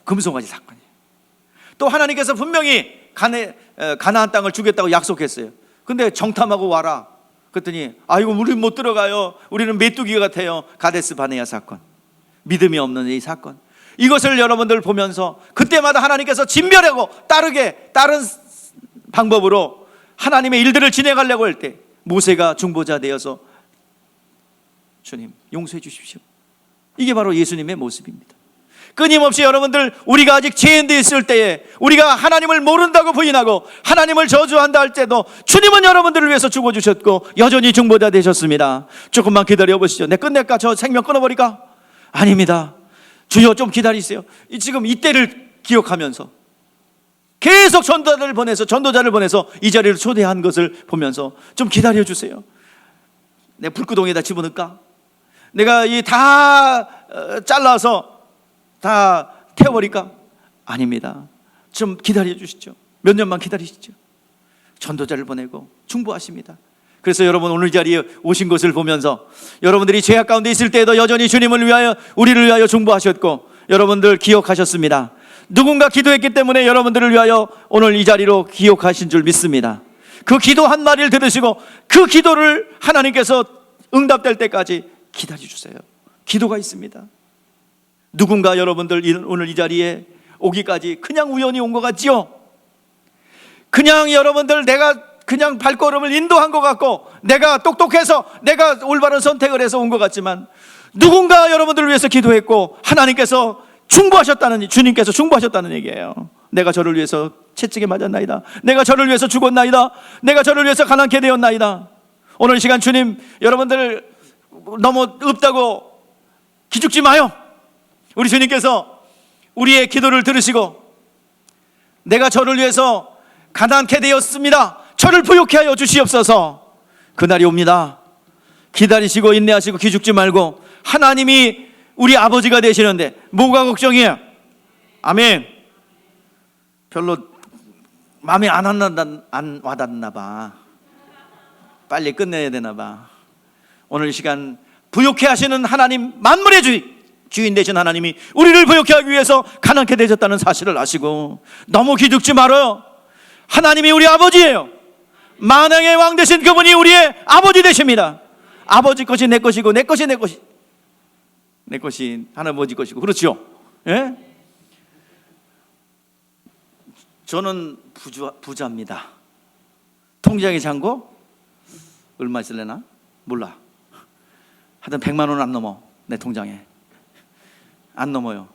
금송아지 사건이에요. 또 하나님께서 분명히 가나안 땅을 주겠다고 약속했어요. 근데 정탐하고 와라 그랬더니 아이고 우리는 못 들어가요, 우리는 메뚜기 같아요. 가데스 바네아 사건, 믿음이 없는 이 사건, 이것을 여러분들 보면서 그때마다 하나님께서 진멸하고 다른 방법으로 하나님의 일들을 진행하려고 할 때 모세가 중보자 되어서 주님 용서해 주십시오. 이게 바로 예수님의 모습입니다. 끊임없이 여러분들 우리가 아직 죄인되어 있을 때에 우리가 하나님을 모른다고 부인하고 하나님을 저주한다 할 때도 주님은 여러분들을 위해서 죽어주셨고 여전히 중보자 되셨습니다. 조금만 기다려보시죠. 내 끝낼까? 저 생명 끊어버릴까? 아닙니다. 주여 좀 기다리세요. 지금 이때를 기억하면서 계속 전도자를 보내서 이 자리를 초대한 것을 보면서 좀 기다려주세요. 내 불구덩이에다 집어넣을까? 내가 이 다 잘라서 다 태워버릴까? 아닙니다. 좀 기다려주시죠. 몇 년만 기다리시죠. 전도자를 보내고 중보하십니다. 그래서 여러분 오늘 이 자리에 오신 것을 보면서 여러분들이 죄악 가운데 있을 때에도 여전히 주님을 위하여 우리를 위하여 중보하셨고 여러분들 기억하셨습니다. 누군가 기도했기 때문에 여러분들을 위하여 오늘 이 자리로 기억하신 줄 믿습니다. 그 기도 한 마디를 들으시고 그 기도를 하나님께서 응답될 때까지 기다려주세요. 기도가 있습니다. 누군가 여러분들 오늘 이 자리에 오기까지 그냥 우연히 온 것 같지요? 그냥 여러분들 내가 그냥 발걸음을 인도한 것 같고 내가 똑똑해서 내가 올바른 선택을 해서 온 것 같지만 누군가 여러분들을 위해서 기도했고 하나님께서 주님께서 중보하셨다는 얘기예요. 내가 저를 위해서 채찍에 맞았나이다, 내가 저를 위해서 죽었나이다, 내가 저를 위해서 가난케 되었나이다. 오늘 이 시간 주님 여러분들 너무 없다고 기죽지 마요. 우리 주님께서 우리의 기도를 들으시고 내가 저를 위해서 가난케 되었습니다. 저를 부욕케 하여 주시옵소서. 그날이 옵니다. 기다리시고 인내하시고 기죽지 말고, 하나님이 우리 아버지가 되시는데 뭐가 걱정이에요? 아멘. 별로 마음에 안 와닿나 봐. 빨리 끝내야 되나 봐. 오늘 이 시간 부욕케 하시는 하나님, 만물의 주인 되신 하나님이 우리를 부욕케 하기 위해서 가난케 되셨다는 사실을 아시고 너무 기죽지 말아요. 하나님이 우리 아버지예요. 만왕의 왕 되신 그분이 우리의 아버지 되십니다. 아버지 것이 내 것이고 내 것이 내 것이 할아버지 것이고, 그렇죠? 예? 저는 부자입니다. 통장에 잔고 얼마 있을래나? 몰라. 하여튼 100만 원 안 넘어. 내 통장에 안 넘어요.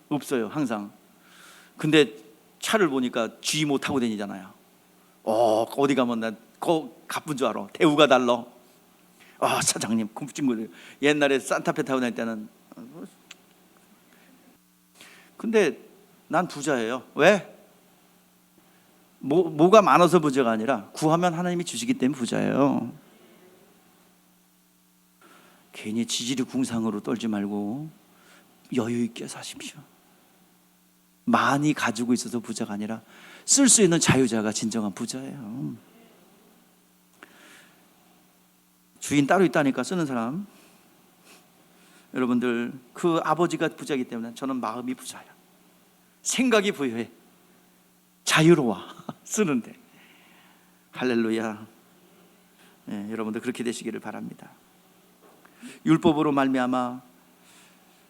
없어요, 항상. 근데 차를 보니까 G 못 타고 다니잖아요. 어디 가면 나 그거 갚은 줄 알아. 대우가 달라. 사장님, 그 친구들 옛날에 산타페 타고 다닐 때는. 근데 난 부자예요. 왜? 뭐가 많아서 부자가 아니라 구하면 하나님이 주시기 때문에 부자예요. 괜히 지질이 궁상으로 떨지 말고 여유 있게 사십시오. 많이 가지고 있어서 부자가 아니라 쓸 수 있는 자유자가 진정한 부자예요. 주인 따로 있다니까, 쓰는 사람. 여러분들, 그 아버지가 부자이기 때문에 저는 마음이 부자예요. 생각이 부유해. 자유로워. 쓰는데. 할렐루야. 네, 여러분들 그렇게 되시기를 바랍니다. 율법으로 말미암아,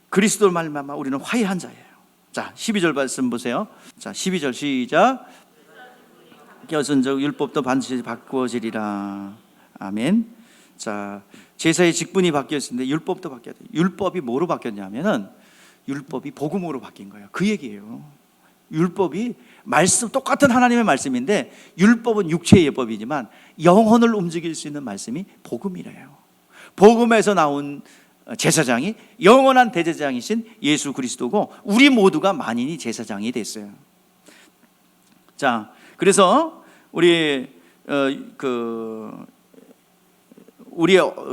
그리스도로 말미암아 우리는 화해한 자예요. 자, 12절 말씀 보세요. 자, 12절 시작. 껴순적 율법도 반드시 바꾸어지리라. 아멘. 자, 제사의 직분이 바뀌었는데 율법도 바뀌어야 돼요. 율법이 뭐로 바뀌었냐면은 율법이 복음으로 바뀐 거예요. 그 얘기예요. 율법이 말씀, 똑같은 하나님의 말씀인데 율법은 육체의 예법이지만 영혼을 움직일 수 있는 말씀이 복음이래요. 복음에서 나온 제사장이 영원한 대제사장이신 예수 그리스도고, 우리 모두가 만인이 제사장이 됐어요. 자, 그래서 우리의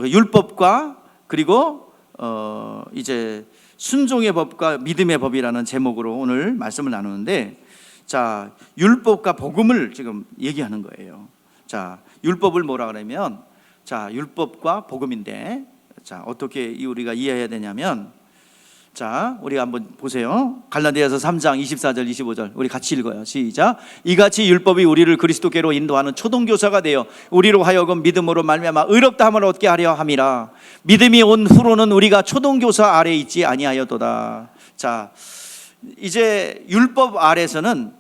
율법과 그리고 이제 순종의 법과 믿음의 법이라는 제목으로 오늘 말씀을 나누는데, 자, 율법과 복음을 지금 얘기하는 거예요. 자, 율법을 뭐라 그러면, 자, 율법과 복음인데, 자, 어떻게 우리가 이해해야 되냐면, 자, 우리가 한번 보세요. 갈라디아서 3장 24절 25절 우리 같이 읽어요. 시작. 이같이 율법이 우리를 그리스도께로 인도하는 초동교사가 되어 우리로 하여금 믿음으로 말미암아 의롭다 함을 얻게 하려 함이라. 믿음이 온 후로는 우리가 초동교사 아래에 있지 아니하여도다. 자, 이제 율법 아래서는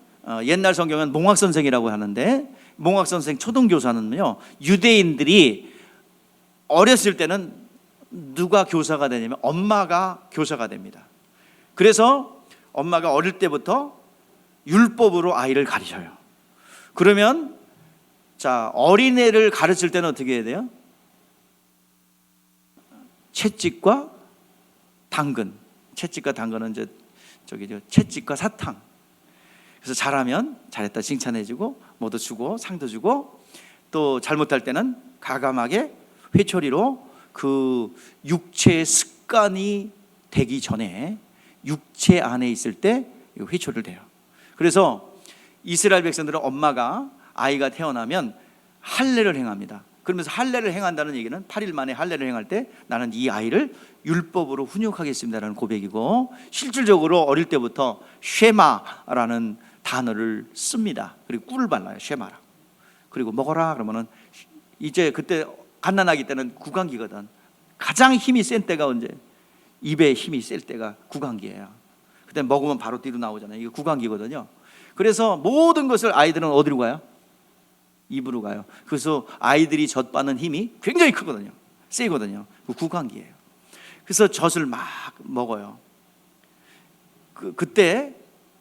옛날 성경은 몽학선생이라고 하는데, 몽학선생 초동교사는요, 유대인들이 어렸을 때는 누가 교사가 되냐면 엄마가 교사가 됩니다. 그래서 엄마가 어릴 때부터 율법으로 아이를 가르쳐요. 그러면 자, 어린애를 가르칠 때는 어떻게 해야 돼요? 채찍과 당근. 채찍과 당근은 이제 채찍과 사탕. 그래서 잘하면 잘했다 칭찬해주고 뭐도 주고 상도 주고, 또 잘못할 때는 가감하게 회초리로 그 육체의 습관이 되기 전에 육체 안에 있을 때 회초리를 대요. 그래서 이스라엘 백성들은 엄마가 아이가 태어나면 할례를 행합니다. 그러면서 할례를 행한다는 얘기는 8일 만에 할례를 행할 때 나는 이 아이를 율법으로 훈육하겠습니다라는 고백이고, 실질적으로 어릴 때부터 쉐마라는 단어를 씁니다. 그리고 꿀을 발라요. 쉐마라. 그리고 먹어라 그러면은, 이제 그때 갓난아기 때는 구강기거든. 가장 힘이 센 때가 언제? 입에 힘이 셀 때가 구강기예요. 그때 먹으면 바로 뒤로 나오잖아요. 이게 구강기거든요. 그래서 모든 것을 아이들은 어디로 가요? 입으로 가요. 그래서 아이들이 젖받는 힘이 굉장히 크거든요. 세거든요. 그 구강기예요. 그래서 젖을 막 먹어요. 그때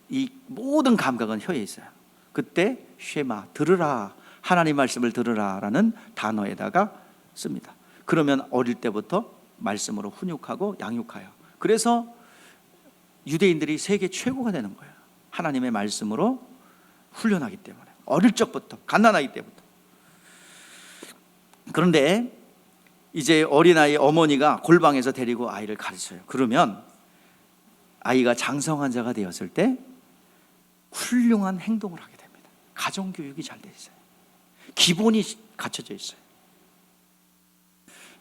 이 모든 감각은 혀에 있어요. 그때 쉐마, 들으라, 하나님 말씀을 들으라라는 단어에다가 씁니다. 그러면 어릴 때부터 말씀으로 훈육하고 양육하여, 그래서 유대인들이 세계 최고가 되는 거예요. 하나님의 말씀으로 훈련하기 때문에, 어릴 적부터, 갓난아기 때부터. 그런데 이제 어린아이 어머니가 골방에서 데리고 아이를 가르쳐요. 그러면 아이가 장성한 자가 되었을 때 훌륭한 행동을 하게 됩니다. 가정교육이 잘 돼 있어요. 기본이 갖춰져 있어요.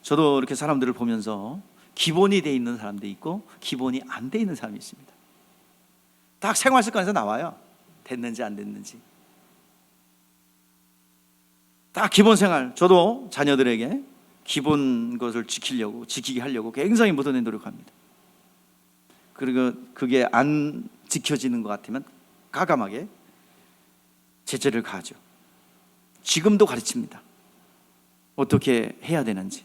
저도 이렇게 사람들을 보면서 기본이 돼 있는 사람도 있고 기본이 안 돼 있는 사람이 있습니다. 딱 생활습관에서 나와요. 됐는지 안 됐는지. 딱 기본 생활. 저도 자녀들에게 기본 것을 지키게 하려고 굉장히 무던히 노력합니다. 그리고 그게 안 지켜지는 것 같으면 과감하게 제재를 가하죠. 지금도 가르칩니다. 어떻게 해야 되는지.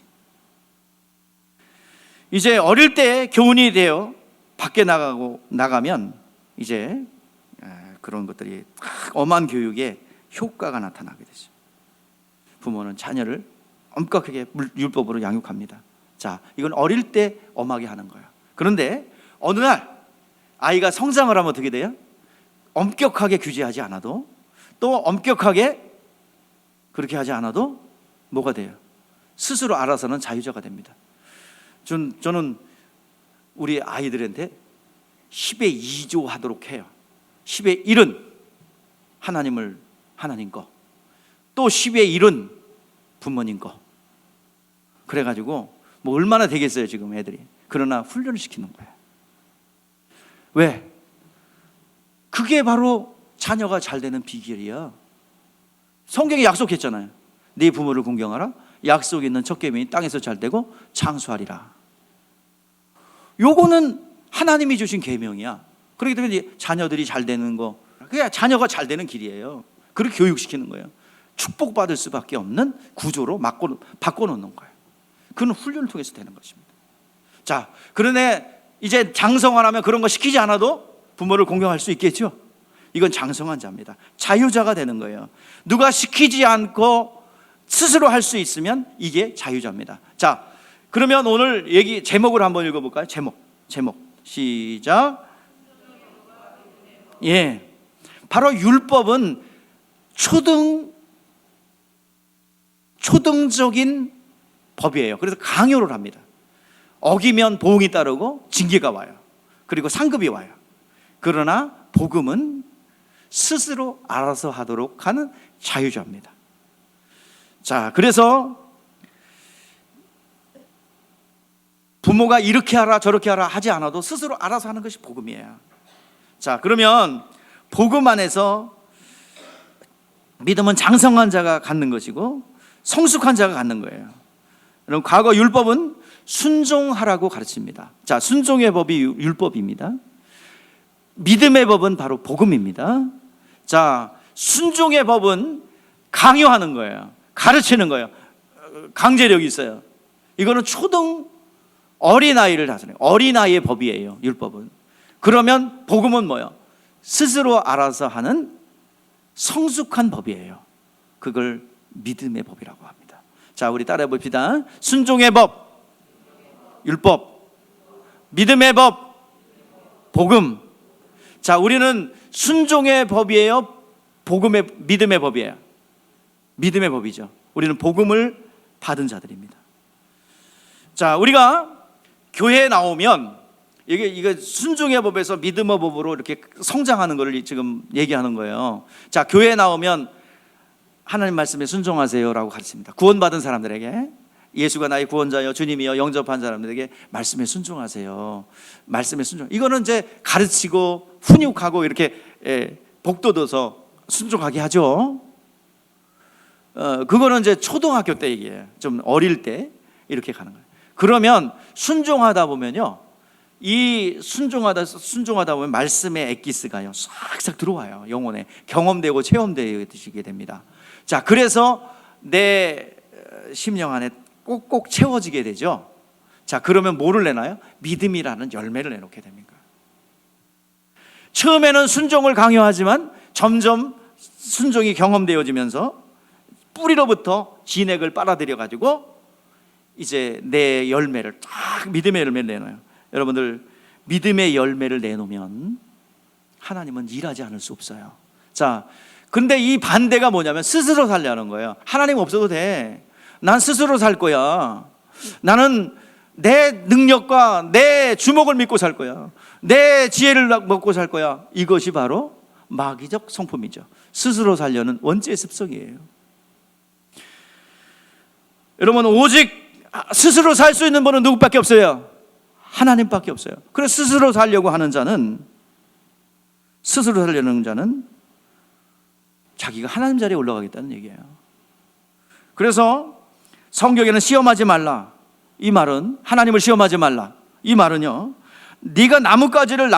이제 어릴 때 교훈이 되어 밖에 나가면 이제 그런 것들이 엄한 교육에 효과가 나타나게 되죠. 부모는 자녀를 엄격하게 율법으로 양육합니다. 자, 이건 어릴 때 엄하게 하는 거예요. 그런데 어느 날 아이가 성장을 하면 어떻게 돼요? 엄격하게 규제하지 않아도, 또 엄격하게 그렇게 하지 않아도 뭐가 돼요? 스스로 알아서는 자유자가 됩니다. 저는 우리 아이들한테 10의 2조 하도록 해요. 10의 1은 하나님 거, 또 10의 1은 부모님 거. 그래가지고 뭐 얼마나 되겠어요 지금 애들이. 그러나 훈련을 시키는 거예요. 왜? 그게 바로 자녀가 잘 되는 비결이야. 성경이 약속했잖아요. 네 부모를 공경하라. 약속 있는 첫 계명이 땅에서 잘 되고 장수하리라. 요거는 하나님이 주신 계명이야. 그렇기 때문에 자녀들이 잘 되는 거, 그게 자녀가 잘 되는 길이에요. 그렇게 교육시키는 거예요. 축복받을 수밖에 없는 구조로 바꿔놓는 거예요. 그건 훈련을 통해서 되는 것입니다. 자, 그런데 이제 장성하라면 그런 거 시키지 않아도 부모를 공경할 수 있겠죠. 이건 장성한 자입니다. 자유자가 되는 거예요. 누가 시키지 않고 스스로 할 수 있으면 이게 자유자입니다. 자, 그러면 오늘 얘기 제목을 한번 읽어볼까요? 제목 시작. 예, 바로 율법은 초등적인 법이에요. 그래서 강요를 합니다. 어기면 보응이 따르고 징계가 와요. 그리고 상급이 와요. 그러나 복음은 스스로 알아서 하도록 하는 자유자입니다. 자, 그래서 부모가 이렇게 하라 저렇게 하라 하지 않아도 스스로 알아서 하는 것이 복음이에요. 자, 그러면 복음 안에서 믿음은 장성한 자가 갖는 것이고 성숙한 자가 갖는 거예요. 여러분, 과거 율법은 순종하라고 가르칩니다. 자, 순종의 법이 율법입니다. 믿음의 법은 바로 복음입니다. 자, 순종의 법은 강요하는 거예요. 가르치는 거예요. 강제력이 있어요. 이거는 초등 어린아이를 다스려요. 어린아이의 법이에요, 율법은. 그러면 복음은 뭐예요? 스스로 알아서 하는 성숙한 법이에요. 그걸 믿음의 법이라고 합니다. 자, 우리 따라해 봅시다. 순종의 법, 율법. 믿음의 법, 복음. 자, 우리는 순종의 법이에요, 믿음의 법이에요. 믿음의 법이죠. 우리는 복음을 받은 자들입니다. 자, 우리가 교회에 나오면 이게 순종의 법에서 믿음의 법으로 이렇게 성장하는 것을 지금 얘기하는 거예요. 자, 교회에 나오면 하나님 말씀에 순종하세요라고 가르칩니다. 구원받은 사람들에게, 예수가 나의 구원자여 주님이여 영접한 사람들에게 말씀에 순종하세요. 말씀에 순종. 이거는 이제 가르치고 훈육하고 이렇게 복돋워서 순종하게 하죠. 그거는 이제 초등학교 때 얘기예요. 좀 어릴 때 이렇게 가는 거예요. 그러면 순종하다 보면요, 이 순종하다 보면 말씀의 엑기스가요 싹싹 들어와요. 영혼에 경험되고 체험되게 됩니다. 자, 그래서 내 심령 안에 꼭꼭 채워지게 되죠. 자, 그러면 뭐를 내나요? 믿음이라는 열매를 내놓게 됩니다. 처음에는 순종을 강요하지만 점점 순종이 경험되어지면서 뿌리로부터 진액을 빨아들여 가지고 이제 내 열매를 딱 믿음의 열매를 내놔요. 여러분들, 믿음의 열매를 내놓으면 하나님은 일하지 않을 수 없어요. 자, 근데 이 반대가 뭐냐면 스스로 살려는 거예요. 하나님 없어도 돼. 난 스스로 살 거야. 나는 내 능력과 내 주먹을 믿고 살 거야. 내 지혜를 먹고 살 거야. 이것이 바로 마귀적 성품이죠. 스스로 살려는 원죄의 습성이에요. 여러분, 오직 스스로 살 수 있는 분은 누구밖에 없어요? 하나님밖에 없어요. 그래서 스스로 살려고 하는 자는, 스스로 살려는 자는 자기가 하나님 자리에 올라가겠다는 얘기예요. 그래서 성경에는 시험하지 말라, 이 말은, 하나님을 시험하지 말라, 이 말은요, 네가 나뭇가지를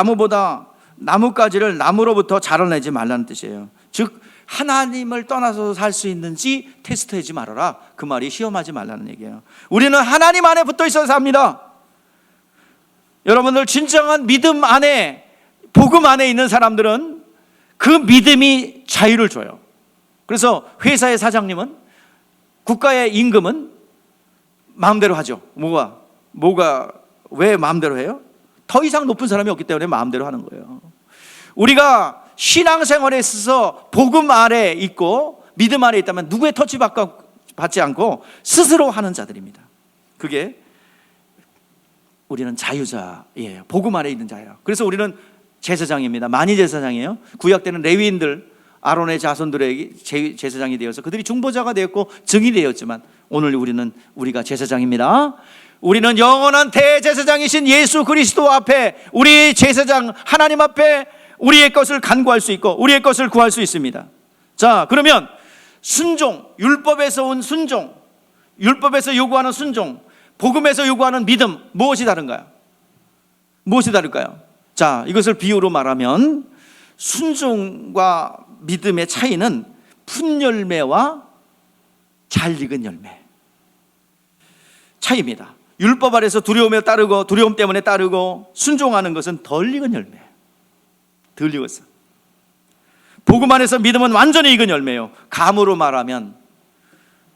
나무로부터 자라내지 말라는 뜻이에요. 즉 하나님을 떠나서 살 수 있는지 테스트하지 말아라, 그 말이 시험하지 말라는 얘기예요. 우리는 하나님 안에 붙어 있어서 삽니다. 여러분들, 진정한 믿음 안에, 복음 안에 있는 사람들은 그 믿음이 자유를 줘요. 그래서 회사의 사장님은, 국가의 임금은 마음대로 하죠. 뭐가 왜 마음대로 해요? 더 이상 높은 사람이 없기 때문에 마음대로 하는 거예요. 우리가 신앙생활에 있어서 복음 아래 있고 믿음 아래 있다면 누구의 터치 받지 않고 스스로 하는 자들입니다. 그게 우리는 자유자예요. 복음 아래 있는 자예요. 그래서 우리는 제사장입니다. 만이 제사장이에요. 구약 때는 레위인들, 아론의 자손들에게 제사장이 되어서 그들이 중보자가 되었고 증인이 되었지만, 오늘 우리가 제사장입니다. 우리는 영원한 대제사장이신 예수 그리스도 앞에, 우리 제사장 하나님 앞에 우리의 것을 간구할 수 있고 우리의 것을 구할 수 있습니다. 자, 그러면 순종, 율법에서 온 순종, 율법에서 요구하는 순종, 복음에서 요구하는 믿음, 무엇이 다른가요? 무엇이 다를까요? 자, 이것을 비유로 말하면 순종과 믿음의 차이는 푼열매와 잘 익은 열매 차이입니다. 율법 아래서 두려움에 따르고, 두려움 때문에 따르고, 순종하는 것은 덜 익은 열매, 덜 익었어. 복음 안에서 믿음은 완전히 익은 열매예요. 감으로 말하면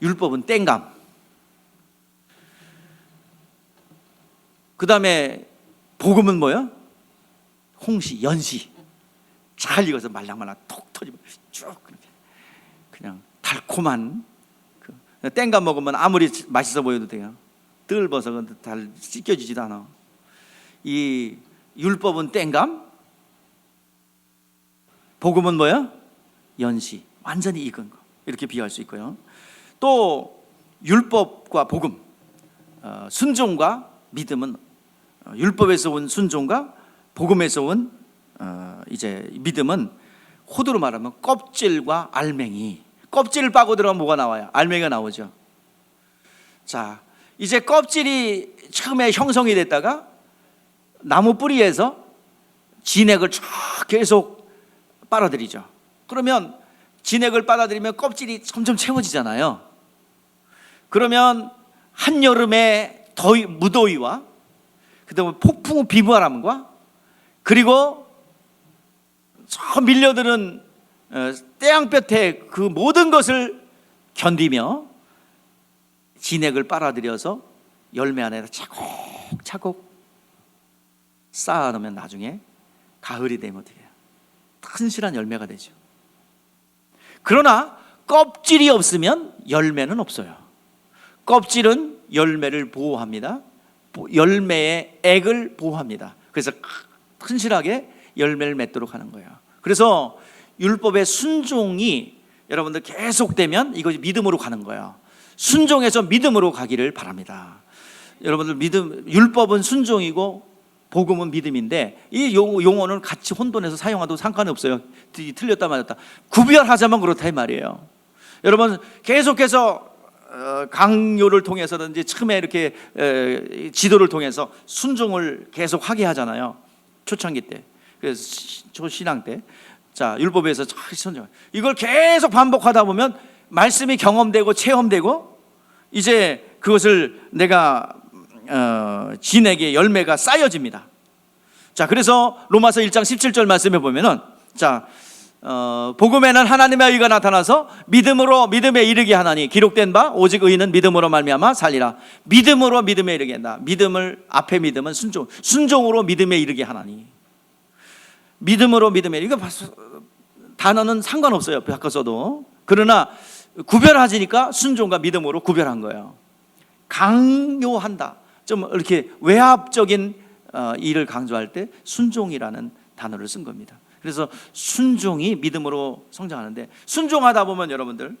율법은 땡감, 그 다음에 복음은 뭐야? 홍시, 연시, 잘 익어서 말랑말랑 톡 터지고 쭉 그냥 달콤한, 땡감 먹으면 아무리 맛있어 보여도 돼요. 뜰버서 잘 씻겨지지도 않아. 이 율법은 땡감, 복음은 뭐야? 연시, 완전히 익은 거, 이렇게 비유할 수 있고요. 또 율법과 복음, 순종과 믿음은, 율법에서 온 순종과 복음에서 온 이제 믿음은 호두로 말하면 껍질과 알맹이. 껍질을 빠고 들어가면 뭐가 나와요? 알맹이가 나오죠. 자, 이제 껍질이 처음에 형성이 됐다가 나무 뿌리에서 진액을 쫙 계속 빨아들이죠. 그러면 진액을 빨아들이면 껍질이 점점 채워지잖아요. 그러면 한여름의 무더위와 그다음에 폭풍 비바람과 그리고 저 밀려드는 태양볕에 그 모든 것을 견디며 진액을 빨아들여서 열매 안에다 차곡차곡 쌓아놓으면 나중에 가을이 되면 어떻게 해요? 튼실한 열매가 되죠. 그러나 껍질이 없으면 열매는 없어요. 껍질은 열매를 보호합니다. 열매의 액을 보호합니다. 그래서 튼실하게 열매를 맺도록 하는 거예요. 그래서 율법의 순종이 여러분들 계속되면 이것이 믿음으로 가는 거예요. 순종해서 믿음으로 가기를 바랍니다. 여러분들, 율법은 순종이고 복음은 믿음인데, 이 용어는 같이 혼돈해서 사용해도 상관이 없어요. 틀렸다 맞았다 구별하자면 그렇다 이 말이에요. 여러분, 계속해서 강요를 통해서든지 처음에 이렇게 지도를 통해서 순종을 계속 하게 하잖아요. 초창기 때, 그래서 초신앙 때. 자, 율법에서 순종, 이걸 계속 반복하다 보면 말씀이 경험되고 체험되고, 이제 그것을 내가 진에게 열매가 쌓여집니다. 자, 그래서 로마서 1장 17절 말씀에 보면은, 자, 복음에는 하나님의 의가 나타나서 믿음에 이르게 하나니 기록된 바 오직 의인은 믿음으로 말미암아 살리라. 믿음으로 믿음에 이르게 한다. 앞에 믿음은 순종으로 믿음에 이르게 하나니, 믿음으로 믿음에, 이거 단어는 상관없어요, 바꿔서도. 그러나 구별하지니까 순종과 믿음으로 구별한 거예요. 강요한다, 좀 이렇게 외압적인 일을 강조할 때 순종이라는 단어를 쓴 겁니다. 그래서 순종이 믿음으로 성장하는데, 순종하다 보면 여러분들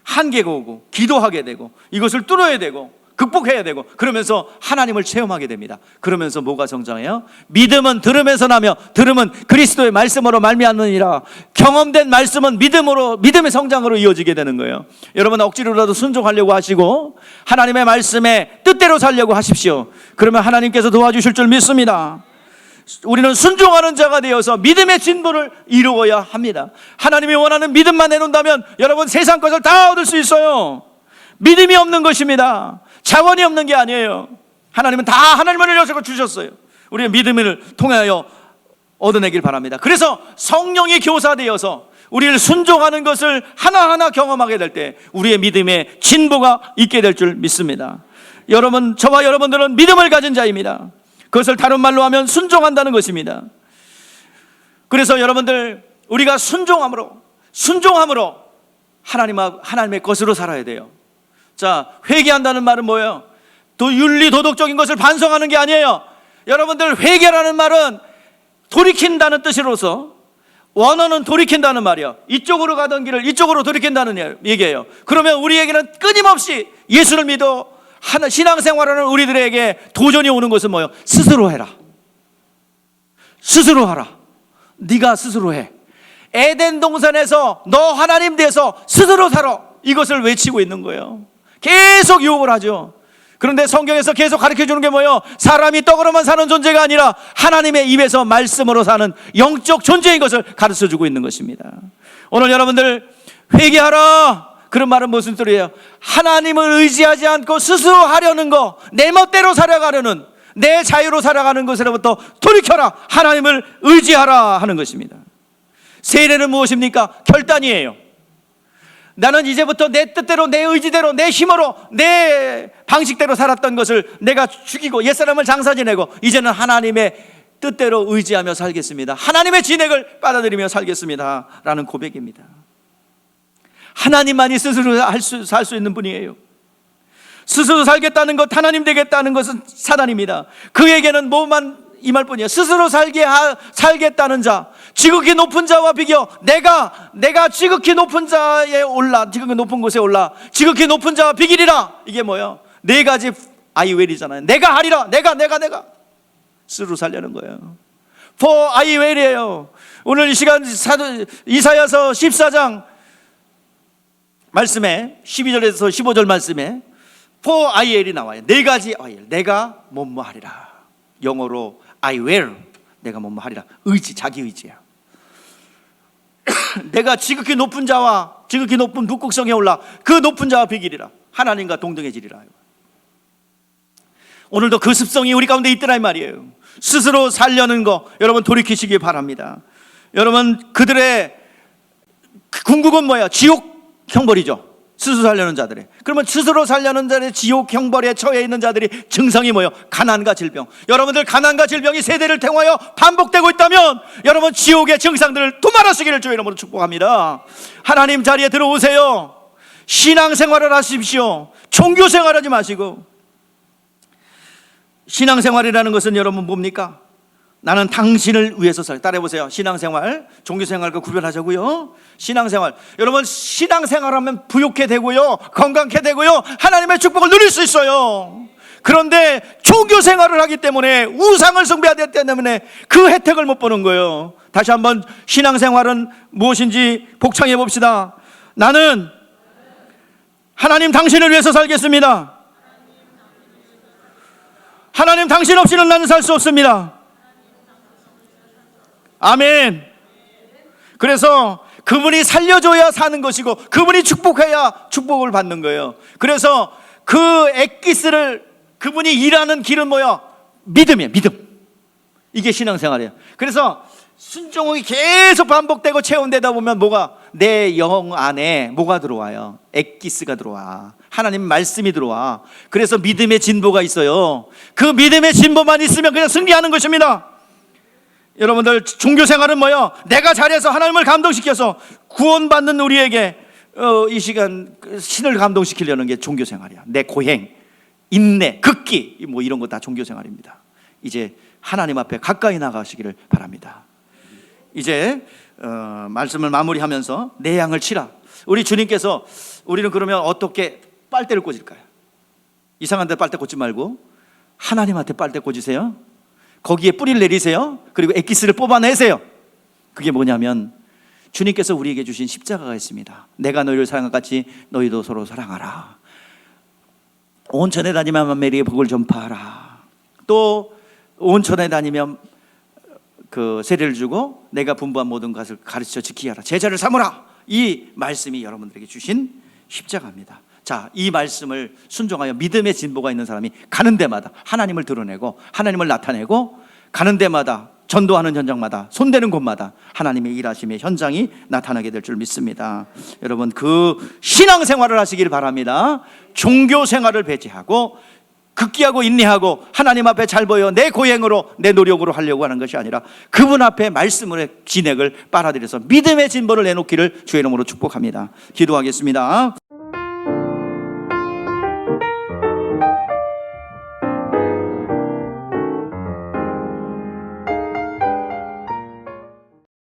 한계가 오고 기도하게 되고 이것을 뚫어야 되고 극복해야 되고, 그러면서 하나님을 체험하게 됩니다. 그러면서 뭐가 성장해요? 믿음은 들음에서 나며 들음은 그리스도의 말씀으로 말미암느니라. 경험된 말씀은 믿음의 성장으로 이어지게 되는 거예요. 여러분, 억지로라도 순종하려고 하시고 하나님의 말씀에 뜻대로 살려고 하십시오. 그러면 하나님께서 도와주실 줄 믿습니다. 우리는 순종하는 자가 되어서 믿음의 진보를 이루어야 합니다. 하나님이 원하는 믿음만 내놓는다면 여러분, 세상 것을 다 얻을 수 있어요. 믿음이 없는 것입니다. 자원이 없는 게 아니에요. 하나님은 다 하나님을 위해서 주셨어요. 우리의 믿음을 통하여 얻어내길 바랍니다. 그래서 성령이 교사되어서 우리를 순종하는 것을 하나하나 경험하게 될 때 우리의 믿음의 진보가 있게 될 줄 믿습니다. 여러분, 저와 여러분들은 믿음을 가진 자입니다. 그것을 다른 말로 하면 순종한다는 것입니다. 그래서 여러분들, 우리가 순종함으로 하나님의 것으로 살아야 돼요. 자, 회개한다는 말은 뭐예요? 윤리 도덕적인 것을 반성하는 게 아니에요. 여러분들, 회개라는 말은 돌이킨다는 뜻으로서, 원어는 돌이킨다는 말이에요. 이쪽으로 가던 길을 이쪽으로 돌이킨다는 얘기예요. 그러면 우리에게는 끊임없이 예수를 믿어 신앙생활하는 우리들에게 도전이 오는 것은 뭐예요? 스스로 해라. 스스로 하라. 네가 스스로 해. 에덴 동산에서 너 하나님 돼서 스스로 살아. 이것을 외치고 있는 거예요. 계속 유혹을 하죠. 그런데 성경에서 계속 가르쳐 주는 게 뭐예요? 사람이 떡으로만 사는 존재가 아니라 하나님의 입에서 말씀으로 사는 영적 존재인 것을 가르쳐 주고 있는 것입니다. 오늘 여러분들, 회개하라, 그런 말은 무슨 소리예요? 하나님을 의지하지 않고 스스로 하려는 거, 내 멋대로 살아가려는, 내 자유로 살아가는 것으로부터 돌이켜라, 하나님을 의지하라 하는 것입니다. 세례는 무엇입니까? 결단이에요. 나는 이제부터 내 뜻대로, 내 의지대로, 내 힘으로, 내 방식대로 살았던 것을 내가 죽이고 옛사람을 장사 지내고 이제는 하나님의 뜻대로 의지하며 살겠습니다. 하나님의 진액을 받아들이며 살겠습니다 라는 고백입니다. 하나님만이 스스로 살 수 있는 분이에요. 스스로 살겠다는 것, 하나님 되겠다는 것은 사단입니다. 그에게는 뭐만 임할 뿐이에요. 스스로 살겠다는 자, 지극히 높은 자와 비교, 내가 지극히 높은 자에 올라, 지극히 높은 곳에 올라 지극히 높은 자와 비기리라. 이게 뭐예요? 네 가지 아이웰이잖아요. 내가 하리라. 내가 스스로 살려는 거예요. For I will이에요. 오늘 이 시간 이사야서 14장 말씀에 12절에서 15절 말씀에 For I will이 나와요. 네 가지 I will. 내가 뭐뭐하리라. 영어로 I will. 내가 뭐뭐하리라. 의지, 자기 의지야. 내가 지극히 높은 자와 지극히 높은 북극성에 올라 그 높은 자와 비기리라. 하나님과 동등해지리라. 오늘도 그 습성이 우리 가운데 있더라 이 말이에요. 스스로 살려는 거 여러분 돌이키시기 바랍니다. 여러분, 그들의 궁극은 뭐야? 지옥 형벌이죠. 스스로 살려는 자들의. 그러면 스스로 살려는 자들의 지옥 형벌에 처해 있는 자들이 증상이 뭐예요? 가난과 질병. 여러분들, 가난과 질병이 세대를 통하여 반복되고 있다면 여러분, 지옥의 증상들을 도말하시기를 주의 이름으로 축복합니다. 하나님 자리에 들어오세요. 신앙생활을 하십시오. 종교생활하지 마시고. 신앙생활이라는 것은 여러분 뭡니까? 나는 당신을 위해서 살. 따라해보세요. 신앙생활, 종교생활과 구별하자고요. 신앙생활, 여러분 신앙생활하면 부욕해 되고요, 건강해 되고요, 하나님의 축복을 누릴 수 있어요. 그런데 종교생활을 하기 때문에, 우상을 숭배하기 때문에 그 혜택을 못 보는 거예요. 다시 한번 신앙생활은 무엇인지 복창해 봅시다. 나는 하나님 당신을 위해서 살겠습니다. 하나님 당신 없이는 나는 살 수 없습니다. 아멘. 그래서 그분이 살려줘야 사는 것이고 그분이 축복해야 축복을 받는 거예요. 그래서 그 엑기스를, 그분이 일하는 길은 뭐야? 믿음이에요. 믿음. 이게 신앙생활이에요. 그래서 순종이 계속 반복되고 체험되다 보면 뭐가, 내 영 안에 뭐가 들어와요? 엑기스가 들어와. 하나님 말씀이 들어와. 그래서 믿음의 진보가 있어요. 그 믿음의 진보만 있으면 그냥 승리하는 것입니다. 여러분들 종교 생활은 뭐요? 내가 잘해서 하나님을 감동시켜서 구원받는 우리에게 이 시간 신을 감동시키려는 게 종교 생활이야. 내 고행, 인내, 극기 뭐 이런 거 다 종교 생활입니다. 이제 하나님 앞에 가까이 나가시기를 바랍니다. 이제 말씀을 마무리하면서 내 양을 치라. 우리 주님께서 우리는 그러면 어떻게 빨대를 꽂을까요? 이상한 데 빨대 꽂지 말고 하나님한테 빨대 꽂으세요. 거기에 뿌리를 내리세요. 그리고 엑기스를 뽑아내세요. 그게 뭐냐면 주님께서 우리에게 주신 십자가가 있습니다. 내가 너희를 사랑한 같이 너희도 서로 사랑하라. 온천에 다니며 만매리의 복을 전파하라. 또 온천에 다니면 그 세례를 주고 내가 분부한 모든 것을 가르쳐 지키게 하라. 제자를 삼으라. 이 말씀이 여러분들에게 주신 십자가입니다. 자, 이 말씀을 순종하여 믿음의 진보가 있는 사람이 가는 데마다 하나님을 드러내고 하나님을 나타내고 가는 데마다 전도하는 현장마다 손대는 곳마다 하나님의 일하심의 현장이 나타나게 될 줄 믿습니다. 여러분 그 신앙생활을 하시길 바랍니다. 종교생활을 배제하고 극기하고 인내하고 하나님 앞에 잘 보여 내 고행으로 내 노력으로 하려고 하는 것이 아니라 그분 앞에 말씀의 진액을 빨아들여서 믿음의 진보를 내놓기를 주의 이름으로 축복합니다. 기도하겠습니다.